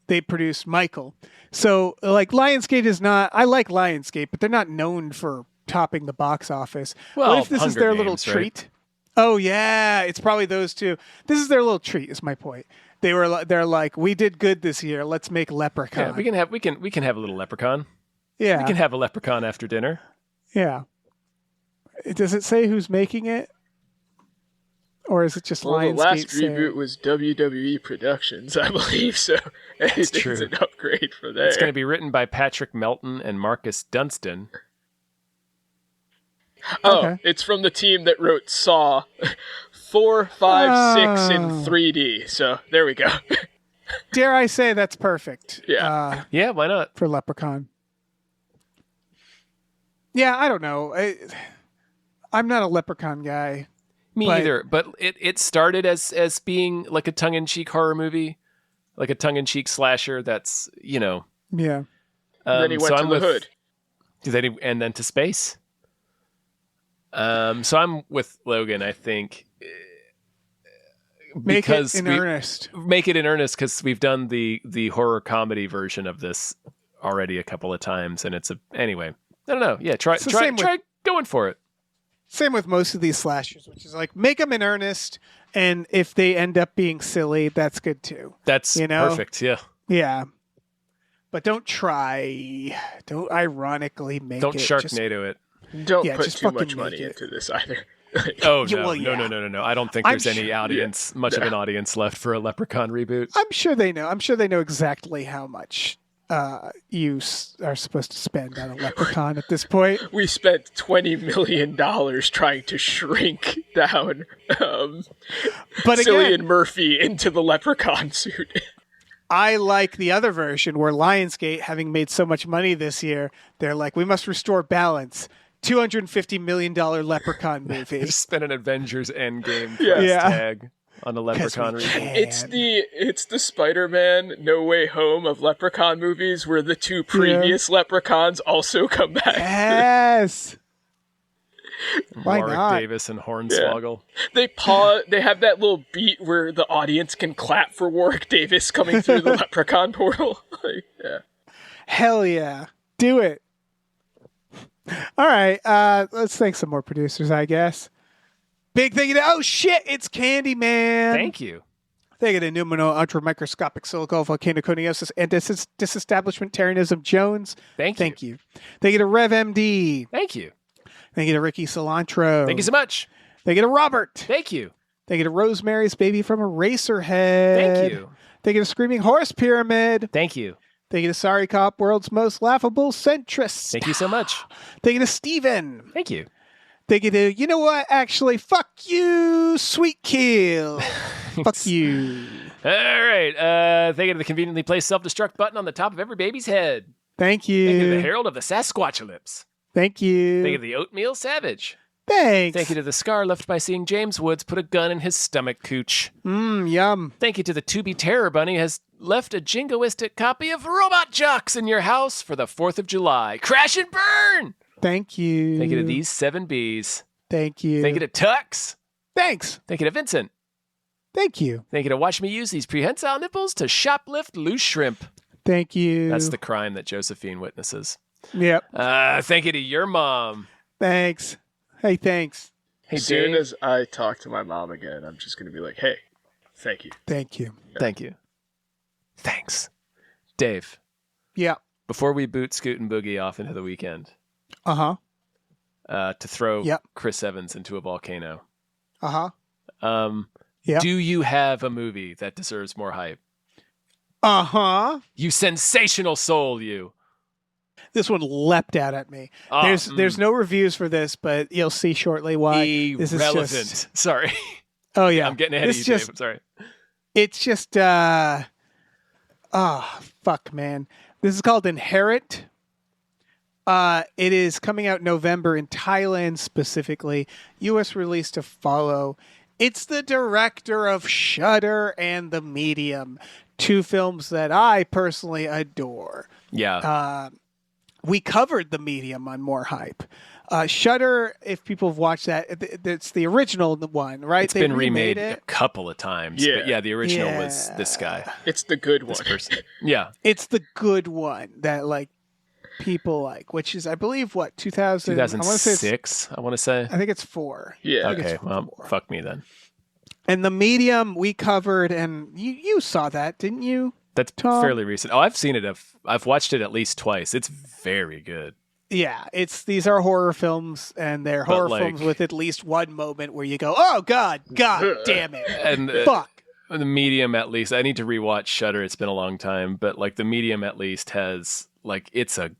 They produced Michael. So, like, Lionsgate is not, I like Lionsgate, but they're not known for topping the box office. Well, what if this is Hunger their Games, little right? treat? Oh, yeah, it's probably those two. This is their little treat, is my point. They're like, we did good this year. Let's make Leprechaun. Yeah, we can have a little leprechaun. Yeah. We can have a leprechaun after dinner. Yeah. Does it say who's making it? Or is it just Well, the Lionsgate last saying? reboot was WWE Productions, I believe, so anything's true. an upgrade for there. It's going to be written by Patrick Melton and Marcus Dunstan. Oh, Okay. it's from the team that wrote Saw 4, 5, 6 in 3D, so there we go. Dare I say that's perfect. Yeah. Yeah, why not? For Leprechaun. Yeah, I don't know. I'm not a Leprechaun guy. Me But- either. But it started as being like a tongue-in-cheek horror movie, like a tongue-in-cheek slasher. That's Yeah. Then he went so to I'm the with, hood. and then to space. So I'm with Logan. I think Make because it in we- earnest. Make it in earnest because we've done the horror comedy version of this already a couple of times, and it's anyway. I don't know. Yeah, try It's the same try going for it. Same with most of these slashers, which is like make them in earnest, and if they end up being silly, that's good too. That's perfect. Yeah. Yeah. But don't ironically make Don't it. Sharknado it. Don't Yeah, put just too fucking much make money it. into this either. Oh Yeah, no, well, no, yeah. no! I don't think I'm there's any sure- audience, much of an audience left for a Leprechaun reboot. I'm sure they know. I'm sure they know exactly how much you are supposed to spend on a leprechaun at this point. We spent $20 million trying to shrink down But Cillian again, Murphy into the leprechaun suit. I like the other version where Lionsgate, having made so much money this year, they're like, we must restore balance. $250 million leprechaun movie. Just spent an Avengers Endgame Yeah. price Yeah. tag on a Leprechaun we reboot. can. It's the Spider-Man No Way Home of leprechaun movies where the two previous leprechauns also come back. Yes. Why Warwick not? Davis and Hornswoggle. They have that little beat where the audience can clap for Warwick Davis coming through the leprechaun portal. Yeah. Hell yeah. Do it. All right. Let's thank some more producers, I guess. Big thing. Oh, shit. It's Candyman. Thank you. They get a pneumono ultramicroscopic silicovolcanoconiosis and disestablishmentarianism Jones. Thank you. You. They get a Rev MD. Thank you. They get a Ricky Cilantro. Thank you so much. They get a Robert. Thank you. They get a Rosemary's Baby from Eraserhead. Thank you. They get a Screaming Horse Pyramid. Thank you. They get a Sorry Cop, World's Most Laughable Centrist. Thank you so much. They get a Steven. Thank you. They get a, you know what, actually, fuck you, Sweet Kill. Fuck you. All right. Thank you to the conveniently placed self-destruct button on the top of every baby's head. Thank you. Thank you to the Herald of the Sasquatchalypse. Thank you. Thank you to the Oatmeal Savage. Thanks. Thank you to the scar left by seeing James Woods put a gun in his stomach cooch. Yum. Thank you to the To-Be Terror Bunny has left a jingoistic copy of Robot Jocks in your house for the 4th of July. Crash and burn! Thank you. Thank you to these 7 Bs. Thank you. Thank you to Tux. Thanks. Thank you to Vincent. Thank you. Thank you to watch me use these prehensile nipples to shoplift loose shrimp. Thank you. That's the crime that Josephine witnesses. Yep. Thank you to your mom. Thanks. Hey, thanks. Hey, As soon Dave. as I talk to my mom again, I'm just going to be like, hey, thank you. Thank you. Thank you. Thanks. Dave, Yeah. before we boot Scoot and Boogie off into the weekend, Uh-huh. to throw Yep. Chris Evans into a volcano, Uh-huh. Yeah. do you have a movie that deserves more hype? Uh-huh. You sensational soul, you. This one leapt out at me. Oh, There's no reviews for this, but you'll see shortly why. This is irrelevant. just. Sorry. Oh yeah. I'm getting ahead This of you, just, Dave. I'm sorry. It's just fuck, man. This is called Inherit. It is coming out November in Thailand specifically. US release to follow. It's the director of Shudder and The Medium, 2 films that I personally adore. Yeah. We covered The Medium on More Hype. Shudder, if people have watched that, it's the original one, right? It's They been remade remade a it. couple of times. Yeah. But yeah, the original was this guy. It's the good one. This person. Yeah. It's the good one that like people like, which is I believe what 2000. I want to say. 2006, I want to say. I think it's 4. Yeah. think it's Okay, well, 4. fuck me then. And The Medium we covered, and you saw that, didn't you? That's Tom? fairly recent. Oh, I've seen it. I've watched it at least twice. It's very good. Yeah, these are horror films, and they're horror films with at least one moment where you go, "Oh God damn it!" And Fuck. The Medium, at least, I need to rewatch Shudder. It's been a long time, but like the Medium, at least, has like it's a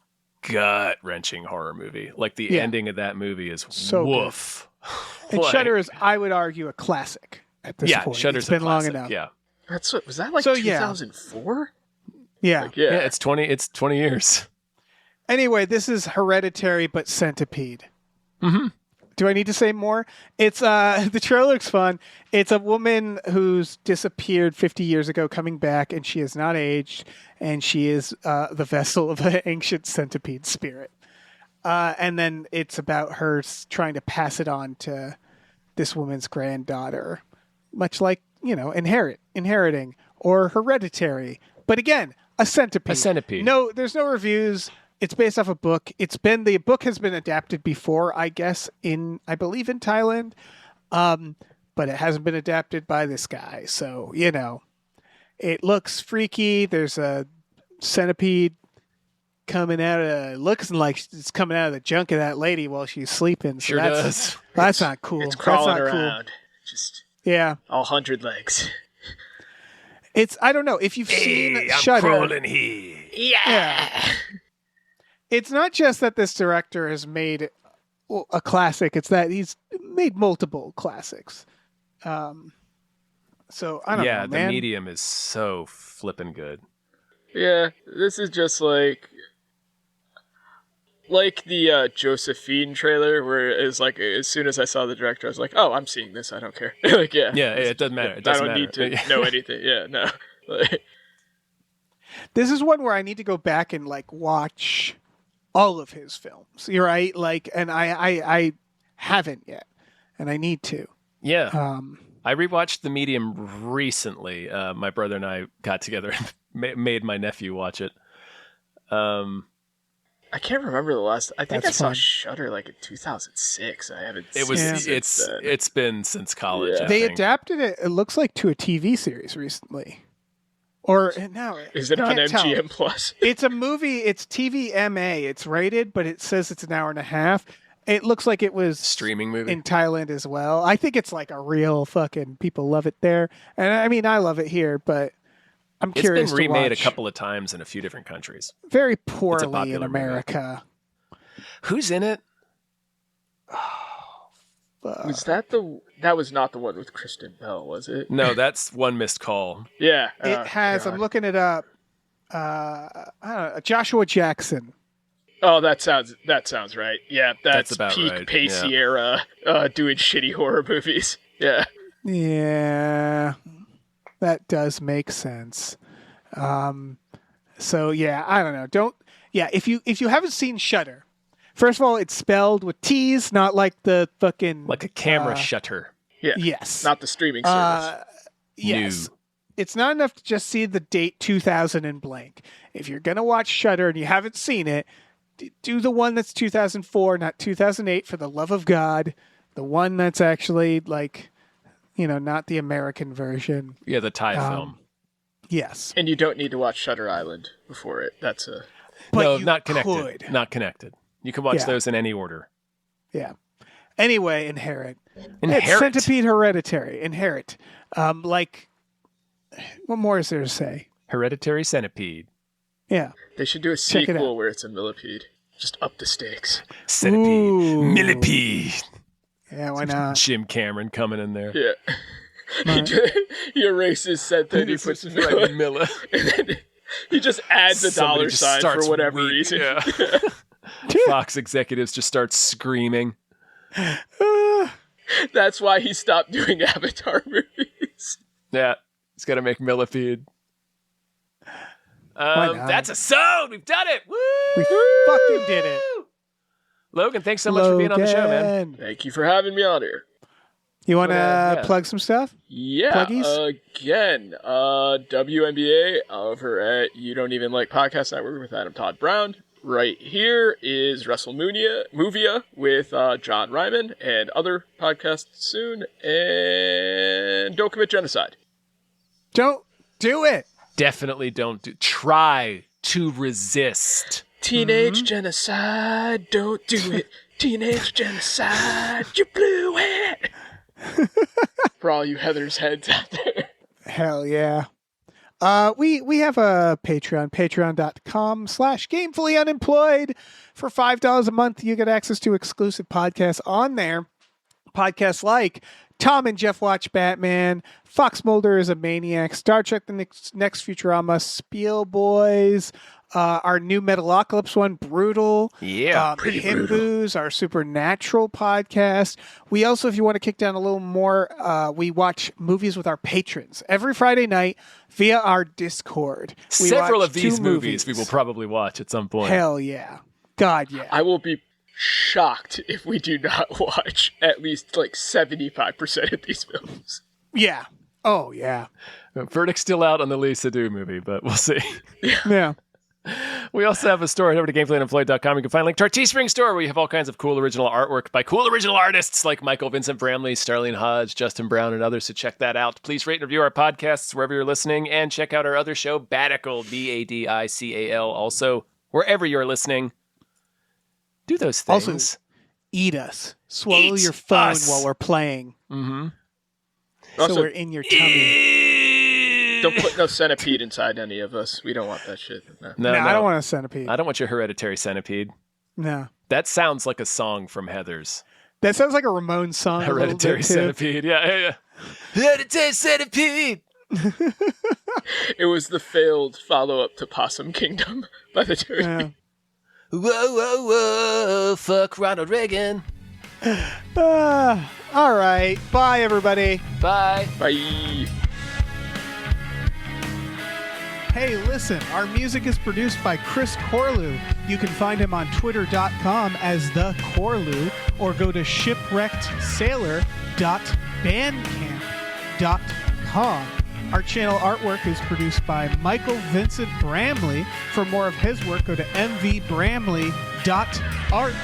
gut wrenching horror movie. Like the ending of that movie is so woof. And Shudder is, I would argue, a classic at this point. Shudder's it's been a classic, long enough. Yeah, That's what was that like? So, 2004. Yeah. Like, yeah. It's 20 years. Anyway, this is Hereditary, but Centipede. Mm-hmm. Do I need to say more? It's the trailer looks fun. It's a woman who's disappeared 50 years ago coming back, and she has not aged, and she is the vessel of an ancient centipede spirit. And then it's about her trying to pass it on to this woman's granddaughter, much like, inheriting or Hereditary. But again, a centipede. A centipede. No, there's no reviews. It's based off a book. The book has been adapted before, I guess, I believe in Thailand. But it hasn't been adapted by this guy. So, it looks freaky. There's a centipede looks like it's coming out of the junk of that lady while she's sleeping. So Sure does. That's not cool. It's crawling that's not around. Cool. Just all 100 legs. I don't know if you've seen I'm Shudder. crawling here. Yeah. It's not just that this director has made a classic; it's that he's made multiple classics. So I don't know, man. The Medium is so flippin' good. Yeah, this is just like the Josephene trailer, where it's like as soon as I saw the director, I was like, "Oh, I'm seeing this. I don't care." Like, yeah, it doesn't matter. It doesn't I don't need to know anything. Yeah, no. This is one where I need to go back and watch all of his films. You're right, and I haven't yet, and I need to. Yeah. I rewatched The Medium recently. My brother and I got together and made my nephew watch it. I can't remember the last. I think That's I saw fun. Shudder in 2006. I haven't. It's been since college. Yeah. I They think. adapted it. It looks like to a TV series recently, or no? Is it I on can't tell. MGM Plus? It's a movie. It's TVMA. It's rated, but it says it's an hour and a half. It looks like it was Streaming movie. in Thailand as well. I think it's like a real fucking people love it there, and I mean I love it here, but I'm It's curious. been remade to a watch. couple of times in a few different countries. Very poorly in popular movie. America. Who's in it? Was that was not the one with Kristen Bell, was it? No, that's One Missed Call. Yeah. It has. God. I'm looking it up. I don't know, Joshua Jackson. Oh, that sounds right. Yeah, that's about peak right. Pacey Yeah. era doing shitty horror movies. Yeah. Yeah, that does make sense. So yeah, I don't know. If you haven't seen Shudder, first of all, it's spelled with T's, not like the fucking Like a camera shutter. Yeah. Yes, Not the streaming service. yes. It's not enough to just see the date 2000 and blank. If you're gonna watch Shudder and you haven't seen it, do the one that's 2004, not 2008. For the love of God, the one that's actually not the American version. Yeah, the Thai film. Yes, And you don't need to watch Shutter Island before it. That's a but No, you not connected. could. Not connected. You can watch Yeah. those in any order. Yeah. Anyway, Inherit. Inherit. It's Centipede Hereditary. Inherit. What more is there to say? Hereditary Centipede. Yeah. They should do a it sequel out. where it's a millipede. Just up the stakes. Centipede. Ooh. Millipede. Yeah, why not? Jim Cameron coming in there. Yeah. He erases cent, then he puts Milla, Milla. and then he just adds a Somebody dollar just sign starts for whatever weeping. reason. Yeah. Fox executives just start screaming. That's why he stopped doing Avatar movies. Yeah, he's got to make Millipede. not? That's a sound. We've done it. Woo! We fucking did it. Logan, thanks so much for being on the show, man. Logan. Thank you for having me on here. You want to Yeah. plug some stuff? Yeah, Pluggies? again, WNBA over at You Don't Even Like Podcast Network with Adam Todd Brown. Right here is WrestleMania with John Ryman and other podcasts soon. And don't commit genocide. Don't do it. Definitely don't do. Try to resist. Teenage genocide, don't do it. Teenage genocide, you blew it. For all you Heather's heads out there. Hell yeah. We have a Patreon, patreon.com/gamefullyunemployed. For $5 a month, you get access to exclusive podcasts on there. Podcasts like Tom and Jeff Watch Batman, Fox Mulder is a Maniac, Star Trek The Next Futurama, Spiel Boys, our new Metalocalypse one, Brutal. Yeah, the Himboos, our Supernatural podcast. We also, if you want to kick down a little more, we watch movies with our patrons every Friday night via our Discord. We Several watch of these 2 movies we will probably watch at some point. Hell yeah. God, yeah. I will be shocked if we do not watch at least like 75% of these films. Yeah. Oh, yeah. Verdict's still out on the Lee Seydoux movie, but we'll see. Yeah. We also have a store. Head over to gamefullyunemployed.com. You can find a link to our Teespring store where we have all kinds of cool original artwork by cool original artists like Michael Vincent Bramley, Starlene Hodge, Justin Brown, and others. So check that out. Please rate and review our podcasts wherever you're listening, and check out our other show, Badical, Badical, also wherever you're listening. Do those things. Also, eat us. Swallow Eat your phone us. while we're playing. Mm-hmm. So Also, we're in your tummy. don't put no centipede inside any of us. We don't want that shit. No. No, I don't want a centipede. I don't want your hereditary centipede. No. That sounds like a song from Heather's. That sounds like a Ramones song. Hereditary centipede. Yeah. Hereditary centipede. It was the failed follow-up to Possum Kingdom by the Dirty. Yeah. Whoa, fuck Ronald Reagan. All right. Bye, everybody. Bye. Bye. Hey, listen, our music is produced by Chris Corlew. You can find him on twitter.com as The Corlew, or go to shipwreckedsailor.bandcamp.com. Our channel artwork is produced by Michael Vincent Bramley. For more of his work, go to mvbramley.art.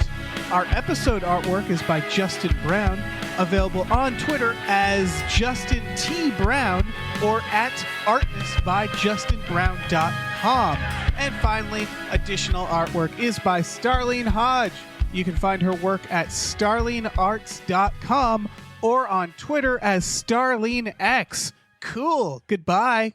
Our episode artwork is by Justin Brown, available on Twitter as Justin T. Brown or at artnessbyjustinbrown.com. And finally, additional artwork is by Starlene Hodge. You can find her work at starlenearts.com or on Twitter as StarleneX. Cool. Goodbye.